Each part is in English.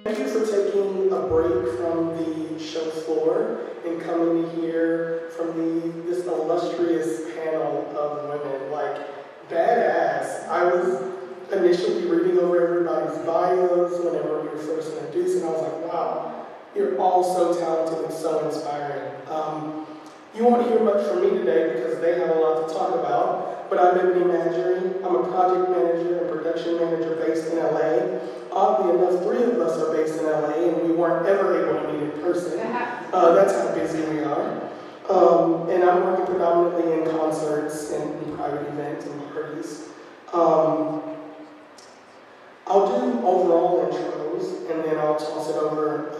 Thank you for taking a break from the show floor and coming to hear from this illustrious panel of women. Like, badass. I was initially reading over everybody's bios whenever we were first introduced, and I was like, wow, you're all so talented and so inspiring. You won't hear much from me today because they have a lot to talk about, but I'm Ebony Madgery. I'm a project manager and production manager based in LA. Oddly enough, 3 of us are based in LA, and we weren't ever able to meet in person. That's how busy we are. And I'm working predominantly in concerts and private events and parties. I'll do overall intros, and then I'll toss it over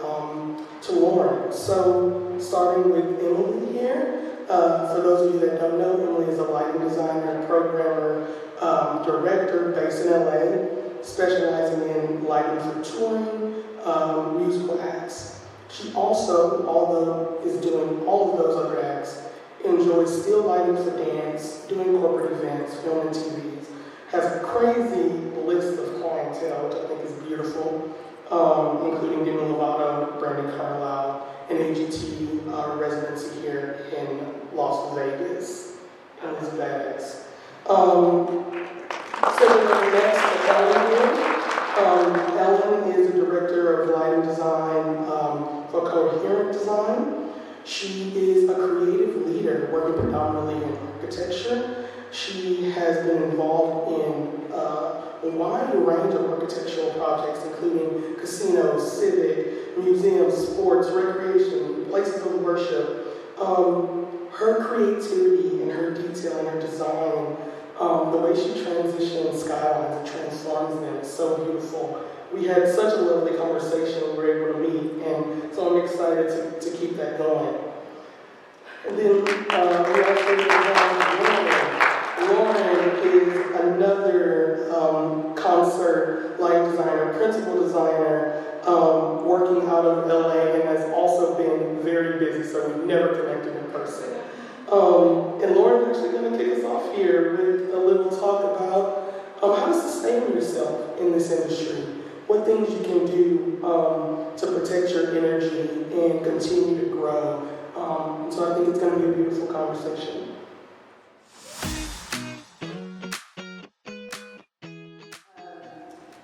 to Lauren. So, starting with Emily here. For those of you that don't know, Emily is a lighting designer, programmer, director based in LA, specializing in lighting for touring, musical acts. She also, although is doing all of those other acts, enjoys still lighting for dance, doing corporate events, film and TVs, has a crazy list of clientele, which I think is beautiful, including Demi Lovato, Brandi Carlile, and AGT residency here in Las Vegas. And it's badass. So next, Ellen here. Ellen is a director of lighting design for Coherent Design. She is a creative leader working predominantly in architecture. She has been involved in a wide range of architectural projects, including casinos, civic, museums, sports, recreation, places of worship. Her creativity and her detail and her design, the way she transitions skylines and transforms them is so beautiful. We had such a lovely conversation we were able to meet, and so I'm excited to keep that going. And then we also have Lauren. Lauren is another concert light designer, principal designer, working out of LA, and has also been very busy, so we've never connected in person. And Lauren's actually going to kick us off here with a little talk about how to sustain yourself in this industry, what things you can do to protect your energy and continue to grow. And so I think it's going to be a beautiful conversation.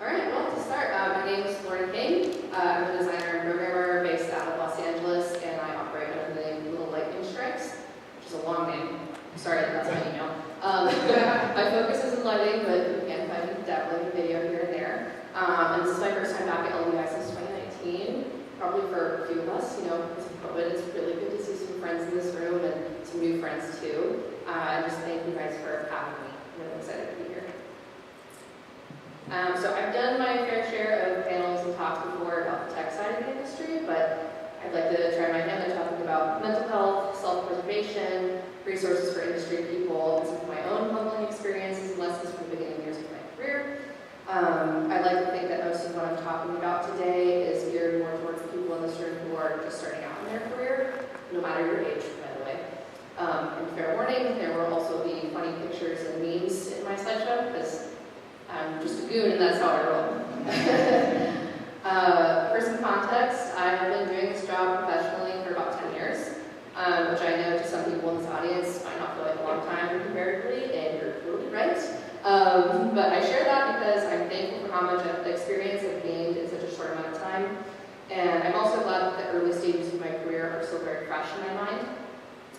All right, well, to start, my name is Lauren King. I'm a designer and programmer based out of Los Angeles, and I operate under the name Little Lightning Strikes, which is a long name. Sorry, that's my email. My focus is in lighting, but you can find me dabbling in video here and there. And this is my first time back at LDI since 2019. Probably for a few of us, because of COVID, it's really good to see some friends in this room and some new friends too. And just thank you guys for having me. I'm really excited to be here. So I've done my fair share of panels and talks before about the tech side of the industry, but I'd like to try my hand at talking about mental health, self-preservation, resources for industry people, and some of my own humbling experiences and lessons from the beginning years of my career. I'd like to think that most of what I'm talking about today is geared more towards people in this room who are just starting out in their career, no matter your age, by the way. And fair warning, there will also be funny pictures and memes in my slideshow, because I'm just a goon and that's how I roll. For some context, I have been doing this job professionally for about 10 years, which I know to some people in this audience might not feel like a long time comparatively, and you're totally right. But I share that because I'm thankful for how much experience I've gained in such a short amount of time. And I'm also glad that the early stages of my career are still very fresh in my mind.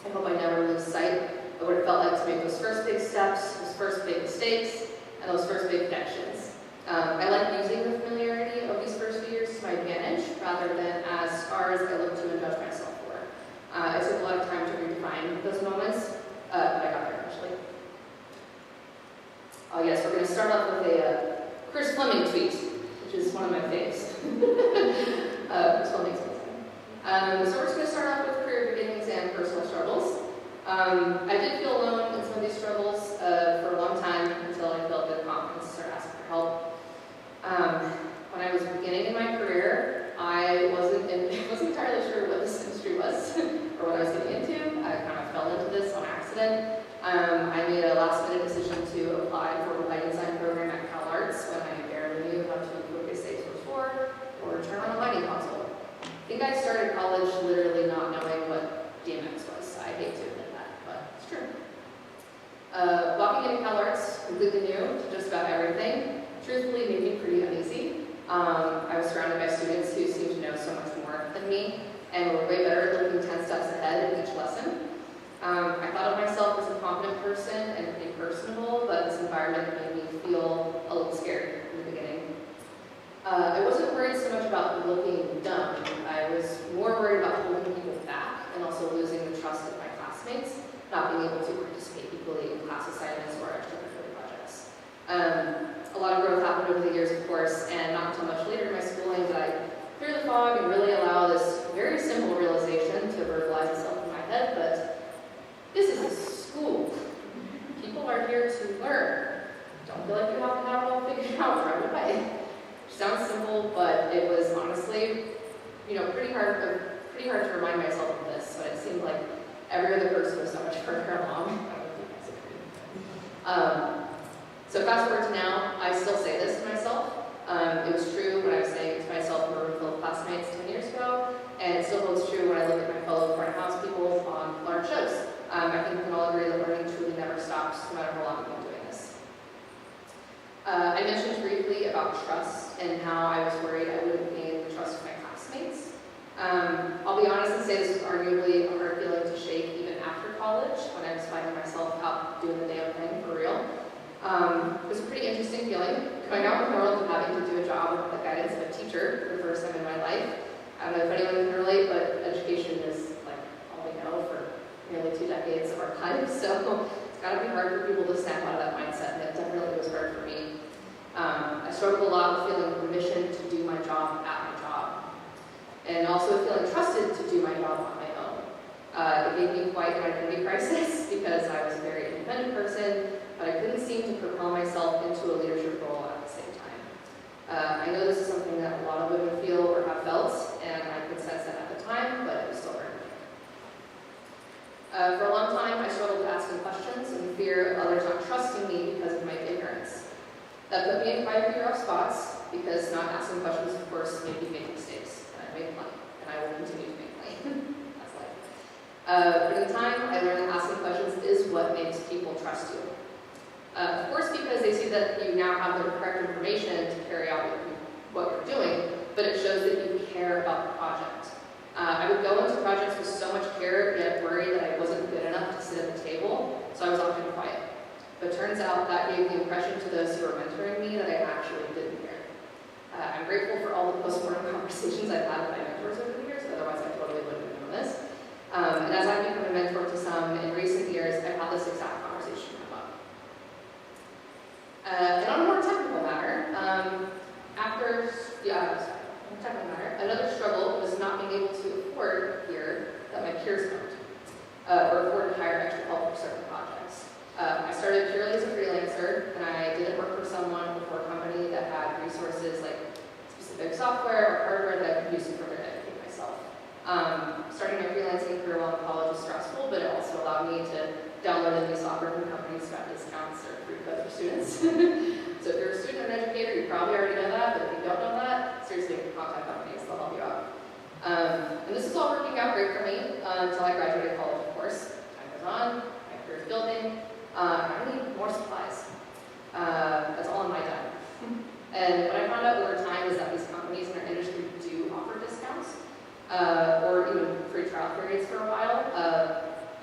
I hope I never lose sight of what it felt like to make those first big steps, those first big mistakes, and those first big connections. I like using the familiarity of these first few years to my advantage, rather than as scars I look to and judge myself for. It took a lot of time to redefine those moments, but I got there eventually. Oh yes, we're going to start off with a Chris Fleming tweet, which is one of my faves. Chris Fleming's amazing. So we're just going to start off with career beginnings and personal struggles. I did feel alone in some of these struggles for a long time until I felt the confidence to start asking for help. When I was beginning in my career, I wasn't entirely sure what this industry was or what I was getting into. I kind of fell into this on accident. I made a last-minute decision to apply for a lighting design program at CalArts when I barely knew how to focus a source for or turn on a Walking into CalArts, completely new to just about everything, truthfully made me pretty uneasy. I was surrounded by students who seemed to know so much more than me and were way better at looking 10 steps ahead in each lesson. I thought of myself as a confident person and pretty personable, but this environment made me feel a little scared in the beginning. I wasn't worried so much about looking dumb. I was more worried about holding people back and also losing the trust of my classmates, not being able to participate equally in class assignments or extracurricular projects. A lot of growth happened over the years, of course, and not until much later in my schooling did I clear the fog and really allow this very simple realization to verbalize itself in my head, but this is a school. People are here to learn. Don't feel like you have to have it all figured out right away. Sounds simple, but it was honestly, pretty hard to remind myself of this, but it seemed like every other person was so much further along. So fast forward to now, I still say this to myself. It was true when I was saying it to myself in a room full of classmates 10 years ago, and it still holds true when I look at my fellow front of house people on large shows. I think we can all agree that learning truly never stops, no matter how long we've been doing this. I mentioned briefly about trust and how I was worried I wouldn't gain the trust of my classmates. I'll be honest and say this was arguably a hard feeling to shake even after college, when I was finding myself out doing the damn thing for real. It was a pretty interesting feeling, going out in the world and having to do a job with the guidance of a teacher for the first time in my life. I don't know if anyone can relate, but education is like all we know for nearly 2 decades of our lives, so it's got to be hard for people to snap out of that mindset, and it definitely was hard for me. I struggled a lot with feeling permission to do my job at my job, and also feeling trusted to do my job on my own. It gave me quite an identity crisis because I was a very independent person, but I couldn't seem to propel myself into a leadership role at the same time. I know this is something that a lot of women feel or have felt, and I could sense that at the time, but it was still hard. For a long time, I struggled with asking questions in fear of others not trusting me because of my ignorance. That put me in quite a few rough spots, because not asking questions, of course, made me make mistakes, and I made money, and I will continue to make money. That's life. But in time, I learned that asking questions is what makes people trust you. Of course, because they see that you now have the correct information to carry out what you're doing, but it shows that you care about the project. I would go into projects with so much care, yet worried that I wasn't good enough to sit at the table, so I was often quiet. But turns out that gave the impression to those who were mentoring me that I actually didn't care. I'm grateful for all the post-mortem conversations I've had with my mentors over the years, otherwise I totally wouldn't have known this. And as I've become a mentor to some in recent years, I've had this exact conversation come up. And on a more technical matter, another struggle was not being able to afford gear that my peers don't, or afford to hire extra help for certain projects. I started purely as a freelancer, and I didn't work for someone or a company that had resources like specific software or hardware that I could use to further educate myself. Starting my freelancing career while in college was stressful, but it also allowed me to download any software from companies who have discounts or free code for students. So if you're a student or an educator, you probably already know that, but if you don't know that, seriously, contact companies, they'll help you out. And this is all working out great for me until I graduated college, of course. Time goes on, my career is building, I need more supplies. That's all on my dime. And what I found out over time is that these companies in our industry do offer discounts, or even free trial periods for a while.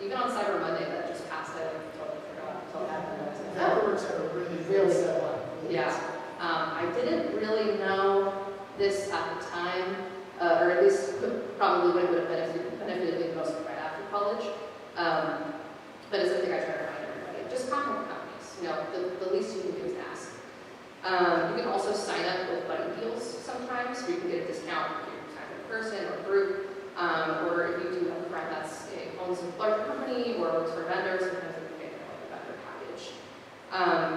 Even on Cyber Monday that just passed, I totally forgot until it happened. Fireworks are a really good one. Yeah. I didn't really know this at the time, or at least probably would have benefited me the most right after college. But it's something I try to remind everybody. Just contact companies. The least you can do is ask. You can also sign up with buddy deals sometimes, where you can get a discount if you sign with a person or a group, or if you do have a friend that's owns a larger company or works for vendors, sometimes you can get like a vendor package.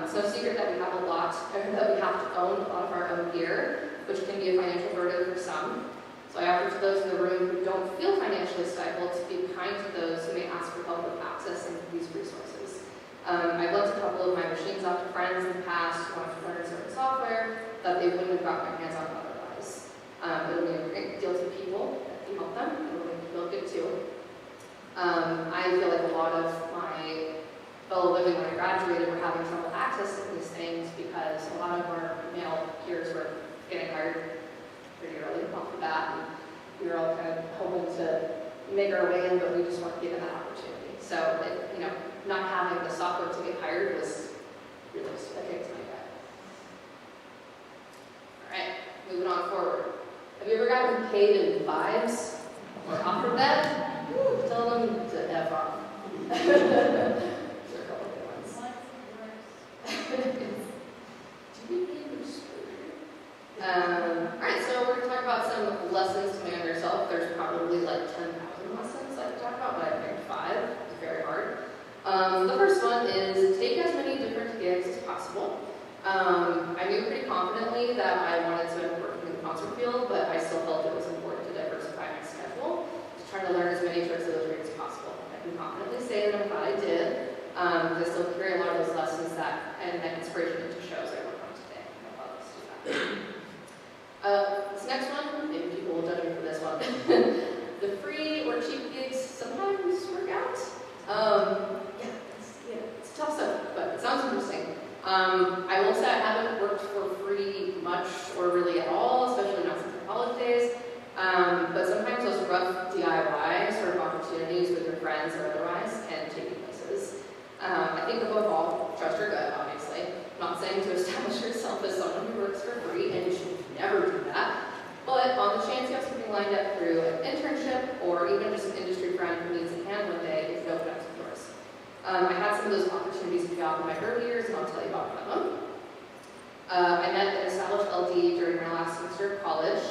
It's no secret that we have that we have to own a lot of our own gear, which can be a financial burden for some. So I offer to those in the room who don't feel financially stifled to be kind to those who may ask for help with accessing these resources. I've lent a couple of my machines out to friends in the past who want to learn certain software that they wouldn't have gotten their hands on otherwise. It'll mean a great deal to people if you help them, and it'll make you feel good too. I feel like a lot of my fellow women when I graduated were having trouble accessing these things because a lot of our male peers were getting hired pretty early off the bat, and we were all kind of hoping to make our way in, but we just weren't given that opportunity. So, not having the software to get hired was really just a kick to my gut. All right, moving on forward. Have you ever gotten paid in vibes or offered that? Tell them to F off. There are a couple good ones. Alright, so we're going to talk about some lessons to know yourself. There's probably like 10,000 lessons I could talk about, but I picked 5. It's very hard. The first one is take as many different gigs as possible. I knew pretty confidently that I wanted to end up working in the concert field, but I still felt it was important to diversify my schedule, to try to learn as many tricks of those trades as possible. I can confidently say that I'm glad I did. I still carry a lot of those lessons and that inspiration into shows I work on today. I love us do that. This next one, maybe people will judge me for this one. The free or cheap gigs sometimes work out. It's tough stuff, but it sounds interesting. I will say I haven't worked for free much or really at all, especially not since the college days. But sometimes those rough DIY sort of opportunities with your friends or otherwise can take you places. I think above all, trust your gut, obviously. I'm not saying to establish yourself as someone who works for free, and you should never do that. But on the chance you have something lined up through an internship or even just an industry friend who needs a hand one day, it can open up some doors. I had some of those opportunities pay off in my early years, and I'll tell you about one of them. I met an established LD during my last semester of college.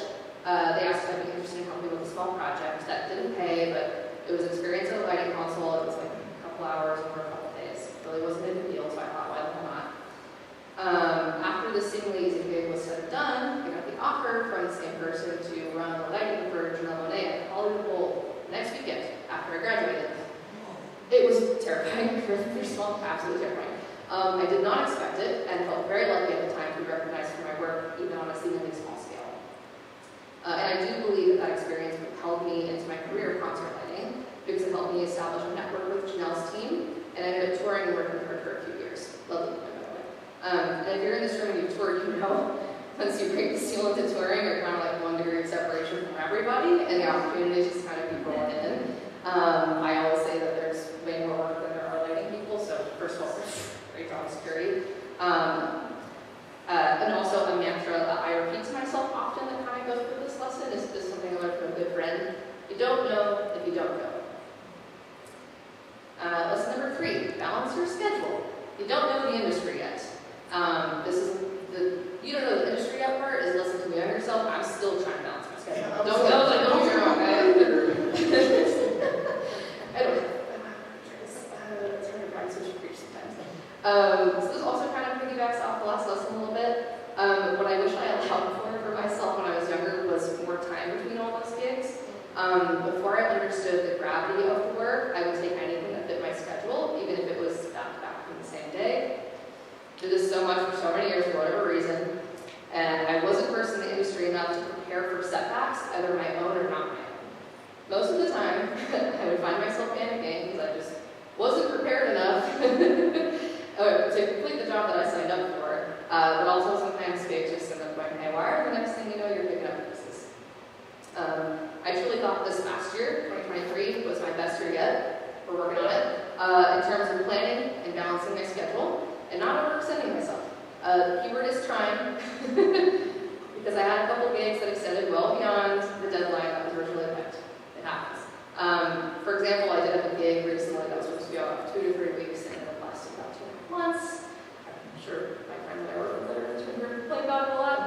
They asked if I'd be interested in helping with a small project that didn't pay, but it was experience at a lighting console. It was like a couple hours or a couple days. It really wasn't a big deal, so I thought, why the hell not? After the seemingly easy gig was said and done, I got the offer from the same person to run the lighting for Janelle Monáe at Hollywood Bowl next weekend after I graduated. It was terrifying. For small, absolutely terrifying. I did not expect it and felt very lucky at the time to be recognized for my work, even on a seemingly small scale. And I do believe that experience propelled me into my career of concert lighting because it helped me establish a network with Janelle's team, and I ended up touring and working with her for a few years. Lovely woman, by the way. And if you're in this room and you've toured, you know, once you break the seal into touring, you're kind of like 1 degree of separation from everybody, and the opportunities just kind of keep rolling in. I always say that there's way more work than there are lighting people, so first of all, great job security. And also a mantra that I repeat to myself often that kind of goes with this lesson is something I learned from a good friend. You don't know if you don't know. Lesson number 3, balance your schedule. You don't know the industry yet. You don't know the industry yet part is listen to me on yourself. I'm still trying to balance my schedule. Don't get me wrong. I don't know. It's hard to practice what you preach sometimes. So this also kind of piggybacks off the last lesson a little bit. What I wish I allowed for myself when I was younger was more time between all those gigs. Before I understood the gravity of the work, I would take anything that fit my schedule, even if it was back-to-back from the same day. Did this so much for so many years for whatever reason, and I wasn't versed in the industry enough to prepare for setbacks, either my own or not my own. Most of the time, I would find myself panicking because I just wasn't prepared enough to complete the job that I signed up for, but also sometimes gigs just end up going haywire, and the next thing you know, you're picking up pieces. I truly thought this past year, 2023, was my best year yet. We're working on it. In terms of planning and balancing my schedule, and not overextending myself. Keyword is trying, because I had a couple gigs that extended well beyond the deadline that was originally picked. It happens. For example, I did have a gig recently that was supposed to be out 2 to 3 weeks, and it lasted about 2 months. I'm sure my friend that I work with that are complain about it a lot.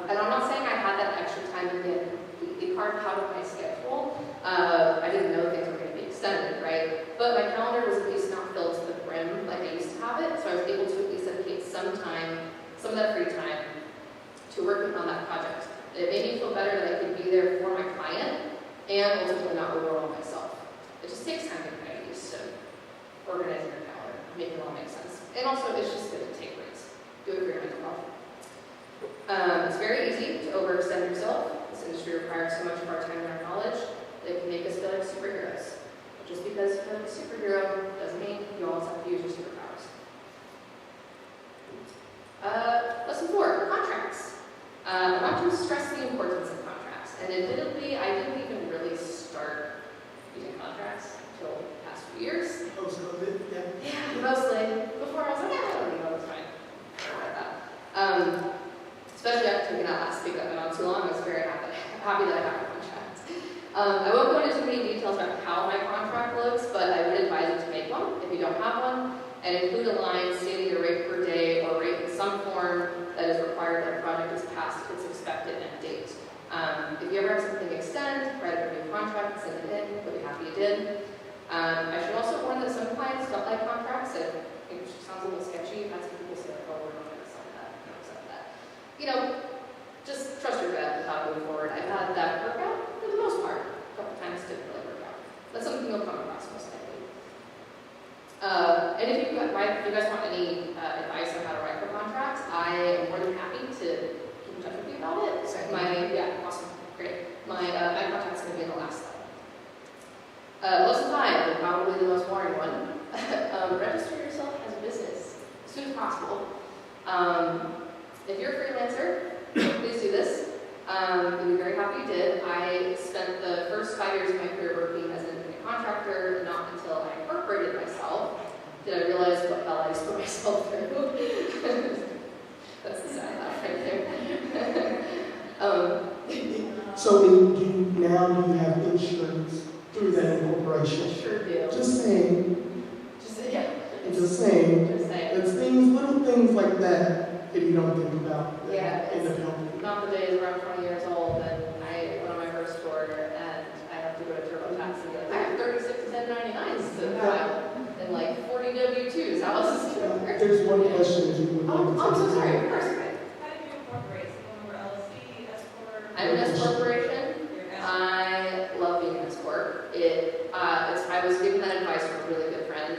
And I'm not saying I had that extra time to get completely carved out of my schedule. I didn't know things were going to be extended, right? But my calendar was at least not filled to the brim like I used to have it, so I was able to at least dedicate some time, some of that free time, to working on that project. It made me feel better that I could be there for my client and ultimately not overwhelm myself. It just takes time to kind of used to organizing your calendar, make it all make sense. And also, it's just good to take breaks. Do it for your mental health. It's very easy to overextend yourself. This industry requires so much of our time and our knowledge that it can make us feel like superheroes. Just because you're a superhero doesn't mean you always have to use your superpowers. Lesson 4, contracts. I want to stress the importance of contracts. And admittedly, I didn't even really start using contracts until the past few years. Oh, so yeah. Yeah, mostly. Before I was like, I don't know, it's fine. I don't like that. Especially after taking that last week that went on too long, I was very happy that I have a contract. I won't go into too many details about how my contract looks, but I would advise you to make one if you don't have one, and include a line stating your rate per day or rate in some form that is required that a project is past its expected end date. If you ever have something extend, write a new contract, send it in, we'll be happy you did. I should also warn that some clients don't like contracts. It sounds a little sketchy. I've had some people say, oh, we're not going to sign that, we're not going to sign that. You know, just trust your gut without moving forward. I've had that work out for the most part. A couple times didn't really work out. That's something you'll come across most likely. And if you guys want any advice on how to write for contracts, I am more than happy to keep in touch with you about it. So awesome, great. My contact's going to be in the last slide. Lesson 5, and probably the most boring one. Register yourself as a business as soon as possible. If you're a freelancer, please do this. You'll be very happy you did. I spent the first 5 years of my career working as an independent contractor. Not until I incorporated myself did I realize what hell I used to put myself through. That's the sad laugh right there. So do you have insurance through that incorporation? Sure do. Just saying. Just saying. Just saying. It's little things like that you don't think about. Yeah, In the building. not the days where I'm 20 years old and I went on my first tour and I have to go to TurboTax and be like, I have 36 1099s to file and like 40 W-2s. How else is it going to work? There's one question that you would Oh, I'm so sorry. Of course. How did you incorporate? So LLC, S corp? I'm an S corporation. I love being an S corp. I was given that advice from a really good friend,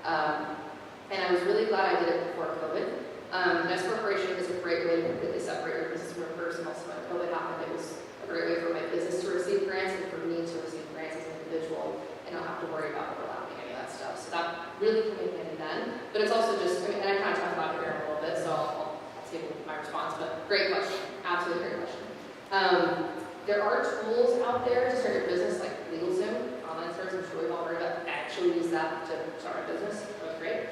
and I was really glad I did it before COVID. An S corporation is a great way to completely separate your business from your personal. So when COVID happened, it was a great way for my business to receive grants and for me to receive grants as an individual, and not have to worry about overlapping any of that stuff. So that really came in handy then. But it's also just, and I kind of talked about it here in a little bit, so I'll table my response. But great question, absolutely great question. There are tools out there to start your business, like LegalZoom, online search. I'm sure we've all heard of. I actually use that to start my business. That was great.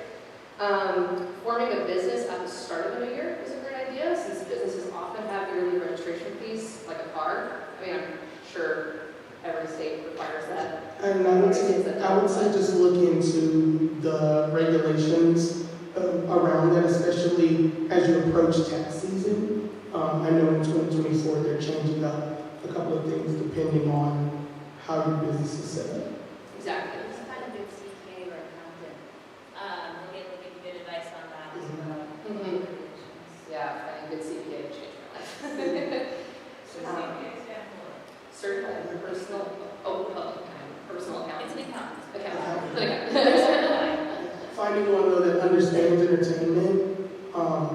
Forming a business at the start of a new year is a great idea, since businesses often have yearly registration fees, like a car. I mean, I'm sure every state requires that. And I would say just look into the regulations around that, especially as you approach tax season. I know in 2024 they're changing up a couple of things depending on how your business is set up. Exactly. Just find a good CPA or accountant. They'll give you good advice on that as well. Mm-hmm. Yeah, finding a good CPA changed my life. So CPA stand for? Certified personal accountant. It's an accountant. Accountant. Finding one though that understands entertainment,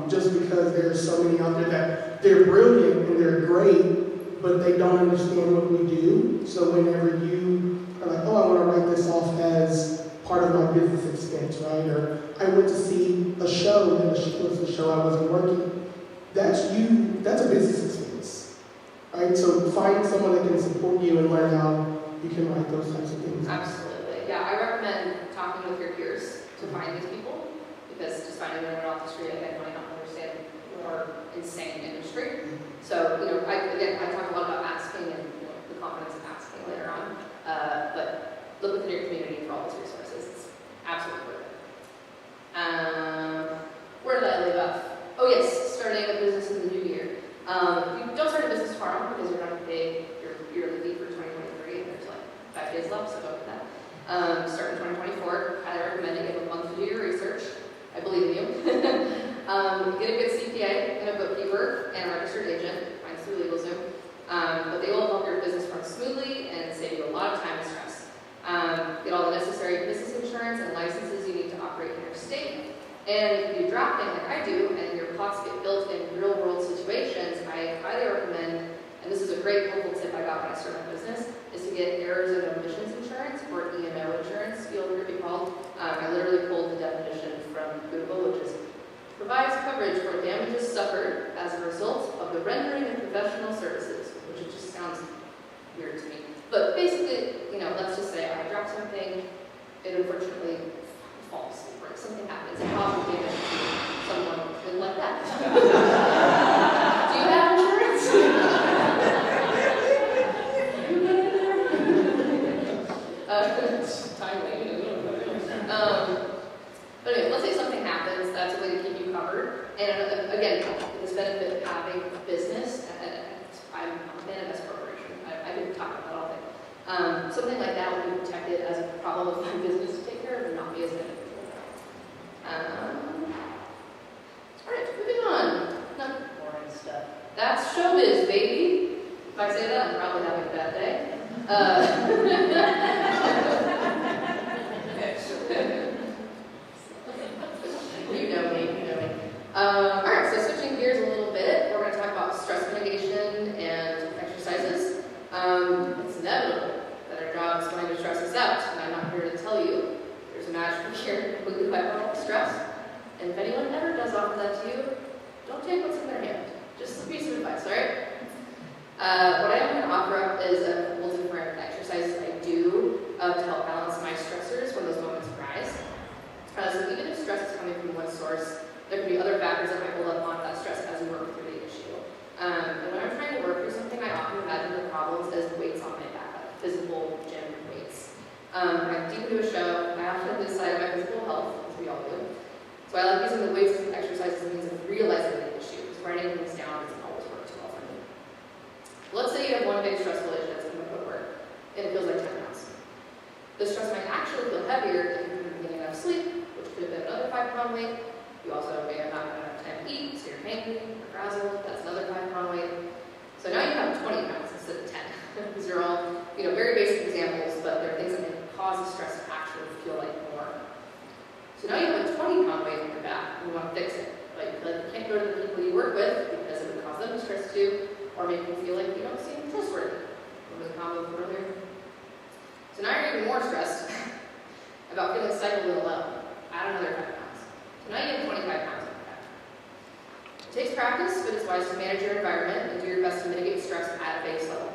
just because there are so many out there that they're brilliant and they're great, but they don't understand what we do. So whenever you are like, oh, I want to write this off as part of my business expense, right? Or I went to see a show and it was a show I wasn't working. That's a business expense, right? So find someone that can support you and learn how you can write those types of things. Absolutely. Yeah, I recommend talking with your peers to find these people, because just finding anyone off the street, again, might not understand our insane industry. So, I talk a lot about asking and the confidence of asking later on. But look within your community for all these resources. It's absolutely worth it. Where did I leave off? Oh yes, starting a business in the new year. You don't start a business tomorrow because you're not going to pay your yearly fee for 2023. There's like 5 days left, so don't do that. Start in 2024. Highly recommend it. You have a month to do your research. I believe in you. Get a good CPA and a bookkeeper and a registered agent. Mine's through LegalZoom. But they will help your business run smoothly and save you a lot of time and stress. Get all the necessary business insurance and licenses you need to operate in your state. And if you do drafting like I do, and your plots get built in real-world situations, I highly recommend, and this is a great helpful tip I got when I started my business, is to get errors and omissions insurance, or E&O insurance, you'll hear it be called. I literally pulled the definition from Google, which is provides coverage for damages suffered as a result of the rendering of professional services, which it just sounds weird to me. But basically, let's just say I drop something, it unfortunately falls, or something happens, and causes damage to someone like that. Do you have insurance? Timely. But anyway, let's say something happens, that's a way to keep you covered. And again, this benefit of having a business, I'm a fan of S corporation. I could talk about that all day. Something like that would be protected as a problem of my business to take care of and not me as an individual. All right, moving on. Boring stuff. That's showbiz, baby. If I say that, I'm probably having a bad day. You know me. All right, so switching gears a little bit, we're going to talk about stress mitigation and exercises. It's inevitable that our job is going to stress us out, and I'm not here to tell you there's a magical cure completely wipe out stress. And if anyone ever does offer that to you, don't take what's in their hand. Just a piece of advice, all right? What I am going to offer up is a couple different exercises I do to help balance my stressors when those moments arise. So even if stress is coming from one source, there can be other factors that might build up on that stress as we work through the issue. And when I'm trying to work through something, I often imagine the problems as weights on my back, like physical gym weights. I'm deep into a show, and I often lose sight of my physical health, as we all do. So I like using the weights as an exercise as a means of realizing the issue, because writing things down doesn't always work too well for me. Let's say you have one big stressful issue that's coming up at work, and it feels like 10 pounds. The stress might actually feel heavier if you've been getting enough sleep, which could have been another 5-pound weight. You also may have not had enough time to eat, so you're hangry or frazzled, that's another 5-pound weight. So now you have 20 pounds instead of 10. These are all, very basic examples, but they're things that may cause the stress to actually feel like more. So now you have a 20-pound weight on your back, and you want to fix it. But you can't go to the people you work with because it would cause them to stress too, or make you feel like you don't seem trustworthy. Remember the combo from earlier? So now you're even more stressed about feeling cycled and alone. Add another 5 pounds. So now you have 25 pounds on your back. It takes practice, but it's wise to manage your environment and do your best to mitigate stress at a base level.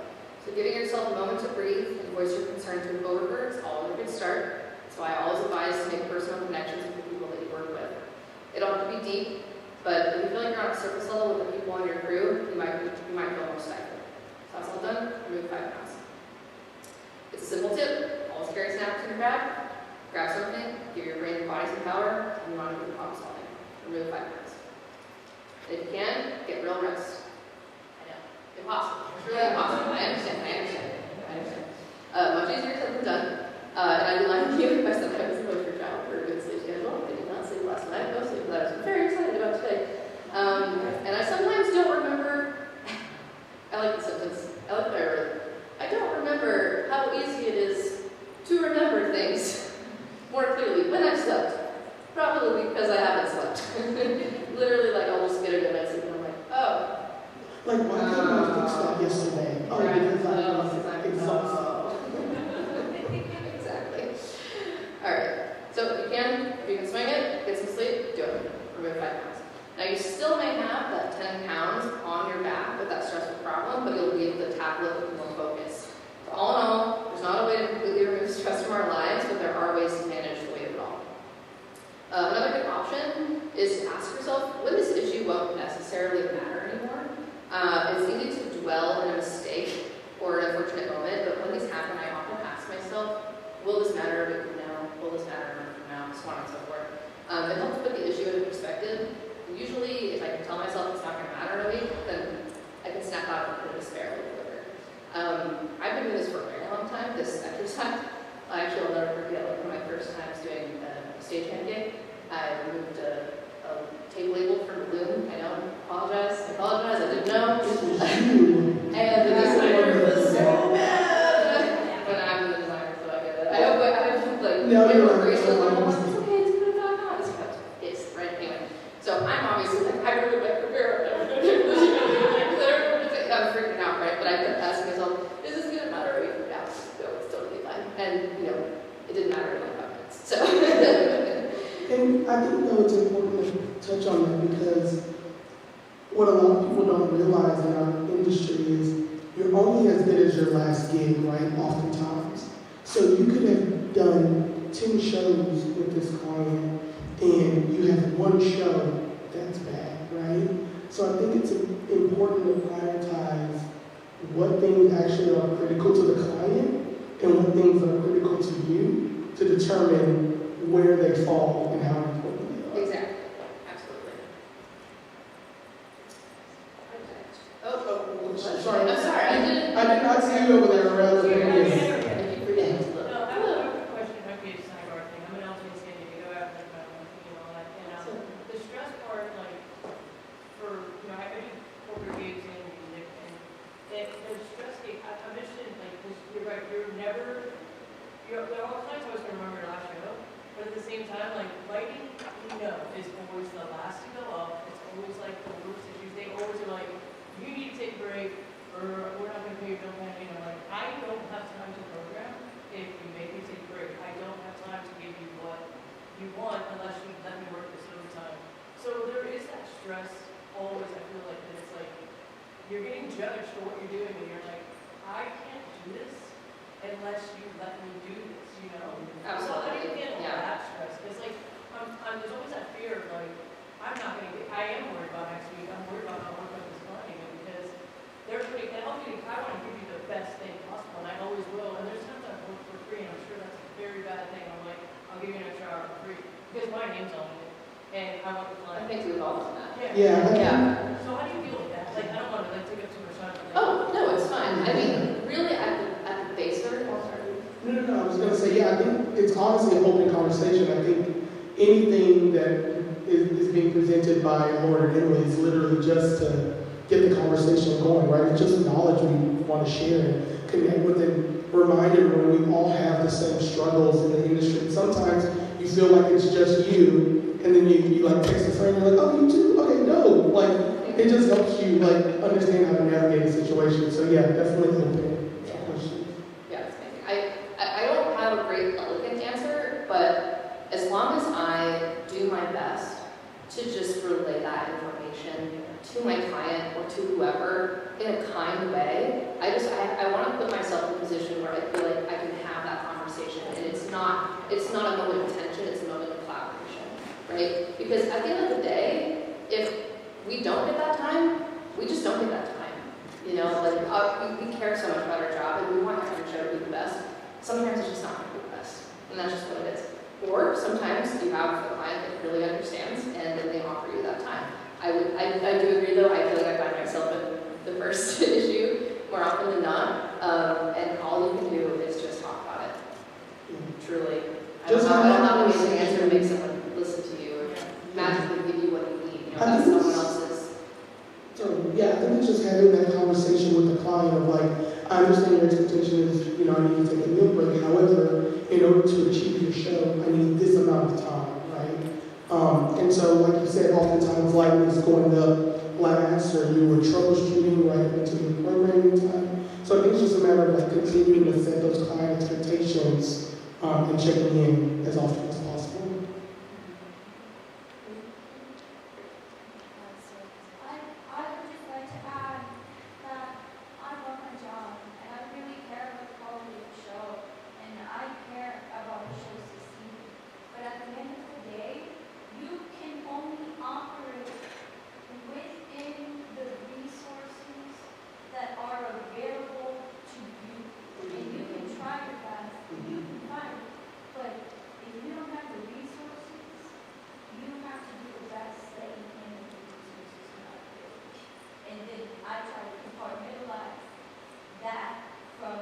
So giving yourself a moment to breathe and voice your concern to a coworker is always a good start. That's why I always advise to make personal connections with the people that you work with. It don't have to be deep, but if you feel like you're on a surface level with the people on your crew, you might feel more stifled. So that's all done, remove 5 pounds. It's a simple tip. Always carry snacks in your bag. Grab something, give your brain and body some power, and you want to do problem solving. Remove 5 pounds. If you can, get real rest. I know. Impossible. It's really impossible. I understand. Much easier said than done. And I'd be lying to you if I said I was a poster child for a good sleep schedule. I did not sleep last night. No sleep that I was very excited about today. And I sometimes don't remember. I like the sentence. I like what I wrote. I don't remember how easy it is to remember things more clearly when I've slept. Probably because I haven't slept. Literally, I'll just get a good night's sleep and I'm like, oh. Like, why did I fix that yesterday? Oh, because I was exhausted. Exactly. Alright, so if you can swing it, get some sleep, do it. Remove 5 pounds. Now you still may have that 10 pounds on your back with that stressful problem, but you'll be able to tackle it with more focus. So all in all, there's not a way to completely remove stress from our lives, but there are ways to manage the weight of it all. Another good option is to ask yourself when this issue won't necessarily matter anymore. It's easy to dwell in a mistake or an unfortunate moment, but when these happen, I often ask myself, will this matter a week from now? Will this matter a month from now? So on and so forth. It helps put the issue into perspective. And usually, if I can tell myself it's not going to matter in a week, then I can snap out of the despair a little quicker. I've been doing this for a very long time, this exercise. I'll never forget, one of my first times doing a stagehand gig, I removed a tape label from Bloom. I know, I didn't know. And the designer was so bad. But I'm the designer, so I get it. I hope No, you're right. graceful. It's okay, just put it back on. It's right, anyway. So I'm obviously I really my career. I'm freaking out, right? But I kept asking myself, is this going to matter a week from now? So, And I think though it's important to touch on that because what a lot of people don't realize in our industry is you're only as good as your last gig, right? Oftentimes. So you could have done 10 shows with this client and you have one show that's bad, right? So I think it's important to prioritize what things actually are critical to the client and what things are critical to you to determine where they fall and how important they are. exactly, absolutely. Oh, Sorry. I'm sorry, I did not see you over there around the Thank you for getting to look. No, I have a question, might be a sidebar thing, I'm an LTC candidate, you go after the and all that, and the stress part, like, for, I do corporate gigs and music, and the stress gig, I'm interested, like, 'cause you're right, there are all times I was gonna remember the last show, but at the same time, like, lighting, is always the last to go up, it's always like the worst issues, they always are like, you need to take a break, or we're not gonna pay your bill, like, I don't have time to program if you make me take a break. I don't have time to give you what you want unless you let me work this overtime. So there is that stress always, I feel like, that it's like, you're getting judged for what you're doing, and you're like, I can't do this unless you let me do this, So how do you handle Yeah. that stress? Because, like, there's always that fear of, like, I am worried about next week, I'm worried about not working with this client, because they're pretty, and I want to give you the best thing possible, and I always will, and there's times I've worked for free, and I'm sure that's a very bad thing, I'm like, I'll give you an extra hour for free, because my name's on it, and I want the I client. think we've all done that. Yeah. Yeah. So how do you deal with that? Like, I don't want to, like, take up too much time. But, like, Oh, no, it's fine. I mean, really at the base of it, No, I was going to say, yeah, I think it's honestly an open conversation. I think anything that is being presented by Lord and Emily is literally just to get the conversation going, right? It's just knowledge we want to share and connect with and remind everyone we all have the same struggles in the industry. Sometimes you feel like it's just you, and then you like text a friend, you're like, oh, you too? Okay, no. Like, it just helps you like understand how to navigate a situation. So yeah, definitely open for questions. yeah, it's amazing. I don't have a great elegant answer, but as long as I do my best to just relay that information to my client or to whoever in a kind way, I want to put myself in a position where I feel like I can have that conversation, and it's not a moment of tension, it's a moment of collaboration, right? Because at the end of the day, if we don't get that time, we just don't get that time. We care so much about our job, and we want every show to be the best. Sometimes it's just not going to be the best, and that's just what it is. Or sometimes you have a client that really understands, and then they offer you that time. I do agree, though. I feel like I find myself in the first issue more often than not, and all you can do is just talk about it. Truly, I don't have an amazing answer to make someone listen to you or magically give you what you need. That's someone else's. So yeah, I think it's just having that conversation with the client of like, I understand your expectation is, I need to take a meal break. However, in order to achieve your show, I need this amount of time, right? And so, like you said, oftentimes lighting is going up last, or you were troubleshooting right up into your programming time. So I think it's just a matter of like continuing to set those client expectations and checking in as often as possible. I would just like to add that I love my job and I really care about the quality of the show and I care about the show succeeding. But at the end of the day, you can only operate within the resources that are available to you. And you can try your best, you can fight, but if you don't have the resources, you have to do the best that you can with the resources you have available. And then I try to compartmentalize that from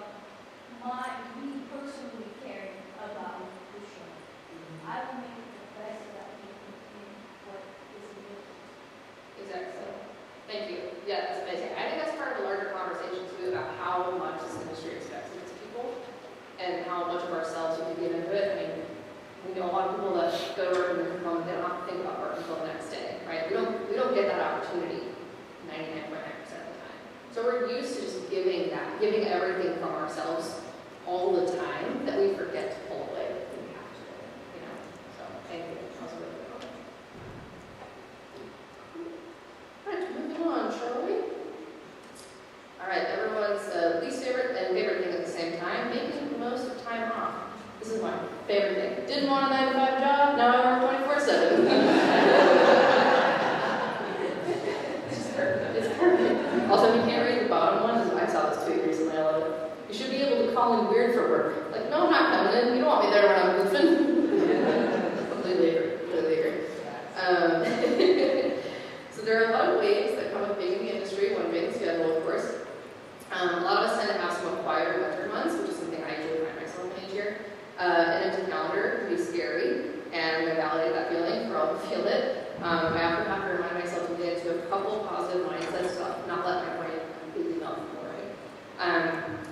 me personally caring about the show. I will make it the best that I can in what is available. Exactly. Thank you. Yeah, that's amazing. I think that's part of a larger conversation too about how much this industry expects of its people and how much of ourselves we can get into it. I mean, we know a lot of people that go to work and come home and they don't have to think about work until the next day, right? We don't get that opportunity 99.9% of the time. So we're used to just giving everything from ourselves all the time that we forget to pull away when we have to. couple positive mindset stuff, not let my brain completely melt boring.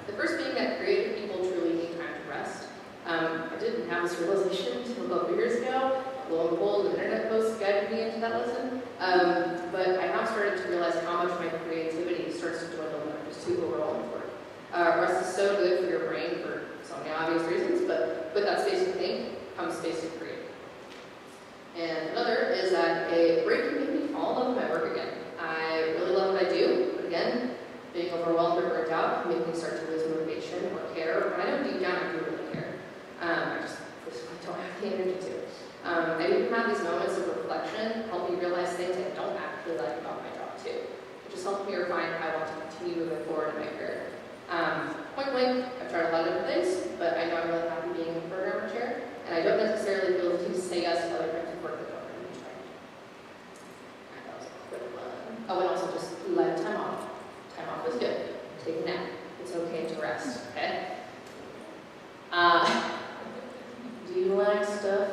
The first being that creative people truly need time to rest. I didn't have this realization until a couple years ago. Lo and behold, the internet post guided me into that lesson. But I now started to realize how much my creativity starts to dwindle when I'm just too overwhelmed for it. Rest is so good for your brain for so many obvious reasons, but with that space to think comes space to create. And another is that a break can make me fall in love with my work again. I really love what I do, but again, being overwhelmed or burnt out can make me start to lose motivation or care. And I know deep down I do really care. I just don't have the energy to. I even have these moments of reflection help me realize things I don't actually like about my job too. It just helps me refine how I want to continue moving forward in my career. Point blank, I've tried a lot of different things, but I know I'm really happy being in the programmer chair, and I don't necessarily feel the need to say yes to other types of work that don't really enjoy. That was a quick one. Oh, and also just let time off. Time off is good. Take a nap. It's okay to rest, okay? Do you like stuff?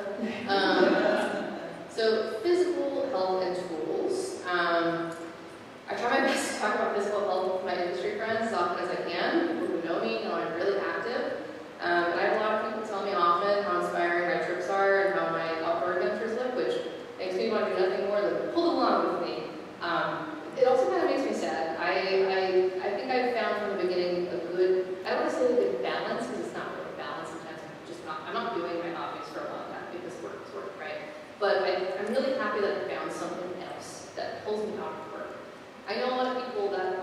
So physical health and tools. I try my best to talk about physical health with my industry friends as often as I can. People who know me know I'm really active. And I have a lot of people tell me often how inspiring my trips are and how my outdoor adventures look, which makes me want to do nothing more than pull along with me. It also kind of makes me sad. I think I've found from the beginning a good, I don't want to say a good balance, because it's not really a balance. Sometimes I'm not doing my hobbies for a long time because work is work, right? But I'm really happy that I found something else that pulls me out of work. I know a lot of people that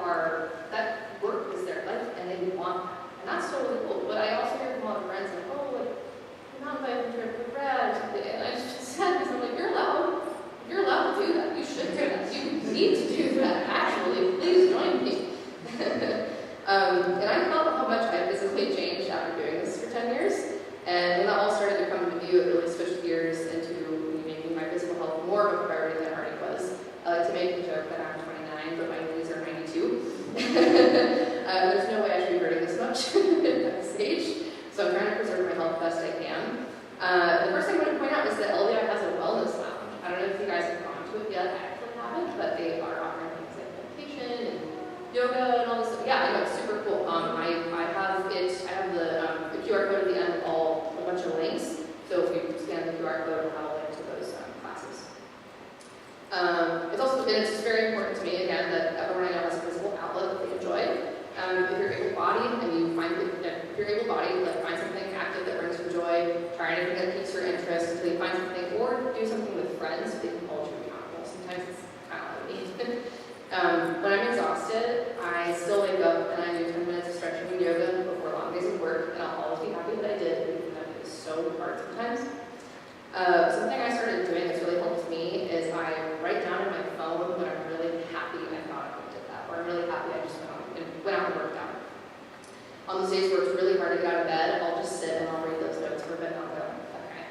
work is their life and they want that. And that's totally cool. But I also hear from a lot of friends like, oh, like, you're not invited to a grad or something. And I just sad because I'm like, you're allowed to do that. You should do that. You need to do that. Actually, please join me. And I felt how much I physically changed after doing this for 10 years. And when that all started to come into view, it really switched gears into making my physical health more of a priority than it already was. I like to make the joke that I'm 29, but my knees are 92. There's no way I should be hurting this much at this stage, so I'm trying to preserve my health best I can. The first thing I want to point out is that LDI has a wellness lounge. I don't know if you guys have gone to it yet. I actually haven't, but they are offering things like meditation and yoga and all this stuff. Yeah, I know, it's super cool. I have the QR code at the end of a bunch of links. So if you scan the QR code, it'll have a link to those classes. It's just very important to me, again, that everyone I know has a physical outlet that they enjoy. If you're able-bodied and you find if you're able-bodied, like find something active that brings you joy, try anything that piques your interest until you find something, or do something with friends so they can hold you accountable. Sometimes it's kind of like me. When I'm exhausted, I still wake up and I do 10 minutes of stretching and yoga before long days of work, and I'll always be happy that I did, even though it is so hard sometimes. Something I started doing that's really helped me is I write down in my phone when I'm really happy I thought I did that, or I'm really happy I just went out and worked out. On those days where it's really hard to get out of bed, I'll just sit and I'll read those notes for a bit and I'll go, okay,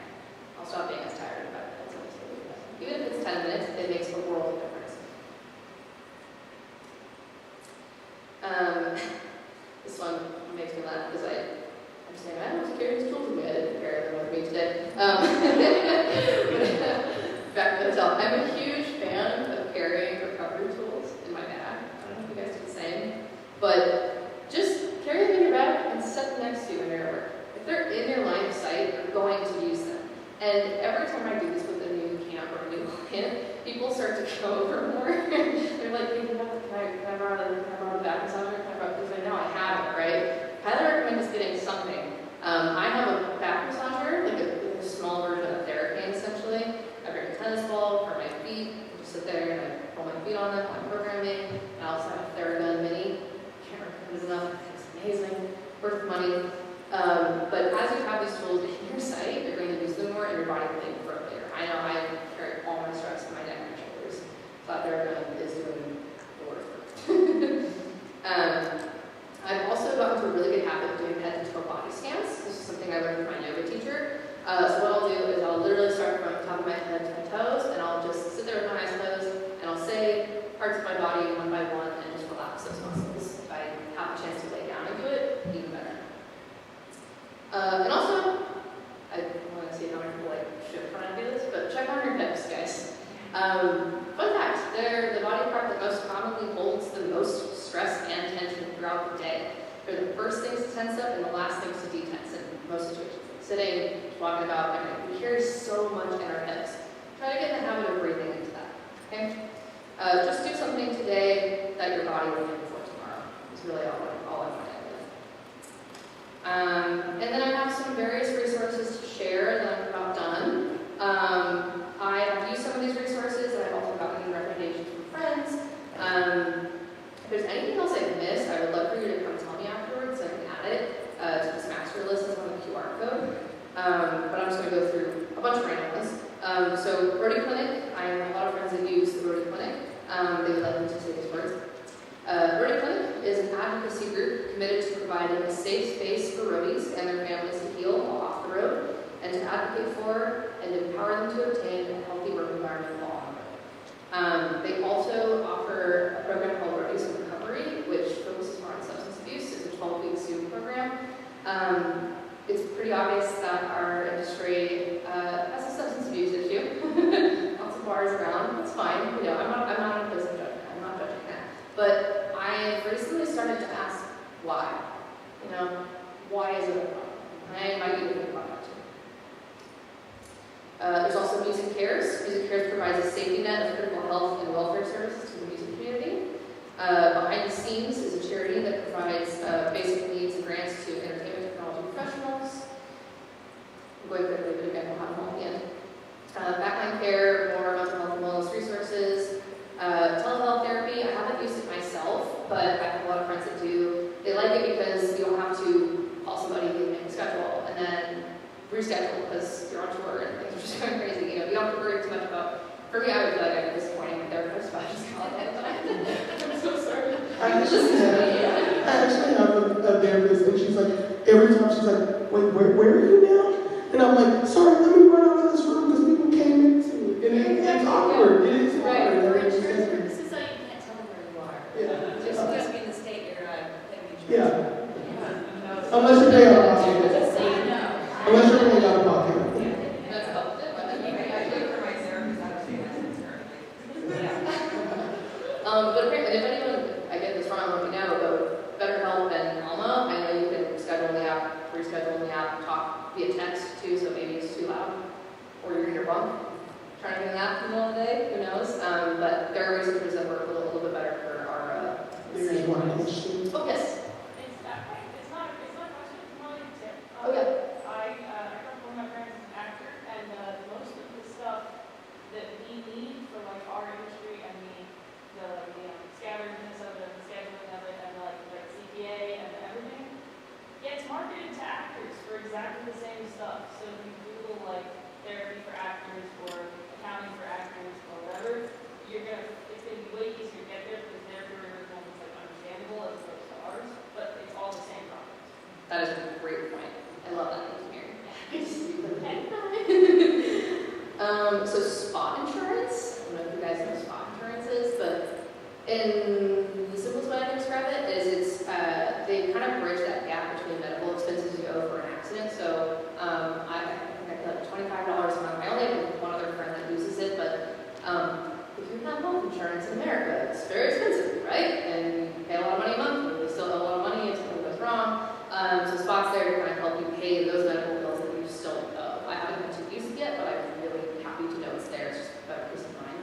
I'll stop being as tired about it. Even if it's 10 minutes, it makes a world of difference. This one makes me laugh because I'm saying, I don't carry these tools with me. I didn't carry them with me today. Back to the hotel. I'm a huge fan of carrying recovery tools in my bag. I don't know if you guys do the same. But just carry them in your bag and set them next to you when you're at work. If they're in your line of sight, you're going to use them. And every time I do this with a new camp or a new client, people start to go over more. They're like, hey, can I borrow the back massager? Because I know I have it, right? Highly recommend just getting something. I have a back massager, like a small version of Therapane, essentially. I bring a tennis ball for my feet. I just sit there and I roll my feet on them while I'm programming. I also have a Theragun Mini. Can't recommend this enough. It's amazing. Worth money. But as you have these tools in your sight, you're going to use them more and your body will thank you for it later. I know I carry all my stress in my neck and my shoulders. So that Theragun is doing the work. I've also gotten to a really good habit of doing head-to-toe body scans. This is something I learned from my yoga teacher. So what I'll do is I'll literally start from the top of my head to my toes, and I'll just sit there with my eyes closed, and I'll say parts of my body one by one, and just relax those muscles. If I have a chance to lay down and do it, even better. And also, I want to see how many people should try and do this, but check on your Fun fact, they're the body part that most commonly holds the most stress and tension throughout the day. They're the first things to tense up and the last things to detense in most situations. Sitting, walking about, everything. We carry so much in our heads. Try to get in the habit of breathing into that, okay? Just do something today that your body will do before tomorrow. It's really all I want to end with. And then I have some various resources to share that I'm about done. I have used some of these resources, and I've also gotten recommendations from friends. If there's anything else I've missed, I would love for you to come tell me afterwards so I can add it to this master list that's on the QR code. But I'm just going to go through a bunch of random ones. So Rotary Clinic, I have a lot of friends that use the Rotary Clinic. They would like me to say these words. Rotary Clinic is an advocacy group committed to providing a safe space for roadies and their families to heal while off the road, and to advocate for and empower them to obtain a healthy work environment while on the road. They also offer a program called Roadies in Recovery, which focuses more on substance abuse. It's a 12-week student program. It's pretty obvious that our industry has a substance abuse issue. Lots of bars around. It's fine. You know, I'm not in a place of judgment. I'm not judging that. But I've recently started to ask why. You know, why is it a problem? I invite you to think about that too. There's also Music Cares. Music Cares provides a safety net of critical health and welfare services to the music community. Behind the Scenes is a charity that provides basic needs and grants to entertainment technology professionals. I'm going quickly, but again, we'll have them all at the end. Backline Care, more mental health and wellness resources. Telehealth therapy, I haven't used it myself, but I have a lot of friends that do. They like it because you don't have to call somebody and make a schedule and then reschedule because you're on tour and things are just going crazy. You know, you don't have to worry too much about. For me, I would feel like I'd be disappointing my therapist if I just called it. I'm so sorry. I actually have a therapist, and she's like, every time she's like, wait, where are you now? And I'm like, sorry, let me run out of this room because people came into it. And it's awkward. It is Right, awkward. for insurance purposes, though, you can't tell them where you are. Yeah. Just supposed to be in the state you're having insurance. Yeah. Unless you're paying out of pocket. Just so you know. Unless you're paying out of pocket. That's helped. But apparently, if anyone, I get this wrong, let me know, but BetterHelp and Alma, I know you can schedule in the app, reschedule in the app, talk via text too, so maybe it's too loud, or you're in your bunk, trying to do that in the middle of the day, who knows? But there are resources that work a little bit better for our There's one interesting. Oh, yes. It's not a question, it's more like a tip. Oh, yeah. I come from my parents as an actor, and most of the stuff that we need for like our industry and the scattering of it, and the scheduling of it, and like CPA and everything, gets marketed to actors for exactly the same stuff. So if you Google like therapy for actors or accounting for actors or whatever, it's gonna be way easier to get there because their career is almost like understandable as opposed to ours, but it's all the same product. That is a great point. I love that engineering. So spot insurance, I don't know if you guys know what spot insurance is, but in the simplest way I can describe it is they kind of bridge that gap between medical expenses you owe for an accident. So I think I pay like $25 a month. I only have one other friend that uses it, but if you have health insurance in America, it's very expensive, right? And you pay a lot of money a month, but you still owe a lot of money if something goes wrong. So Spot's there to kind of help you pay those medical bills that you still owe. I haven't had to use it yet, but I'm really happy to know it's there. It's just better peace of mind.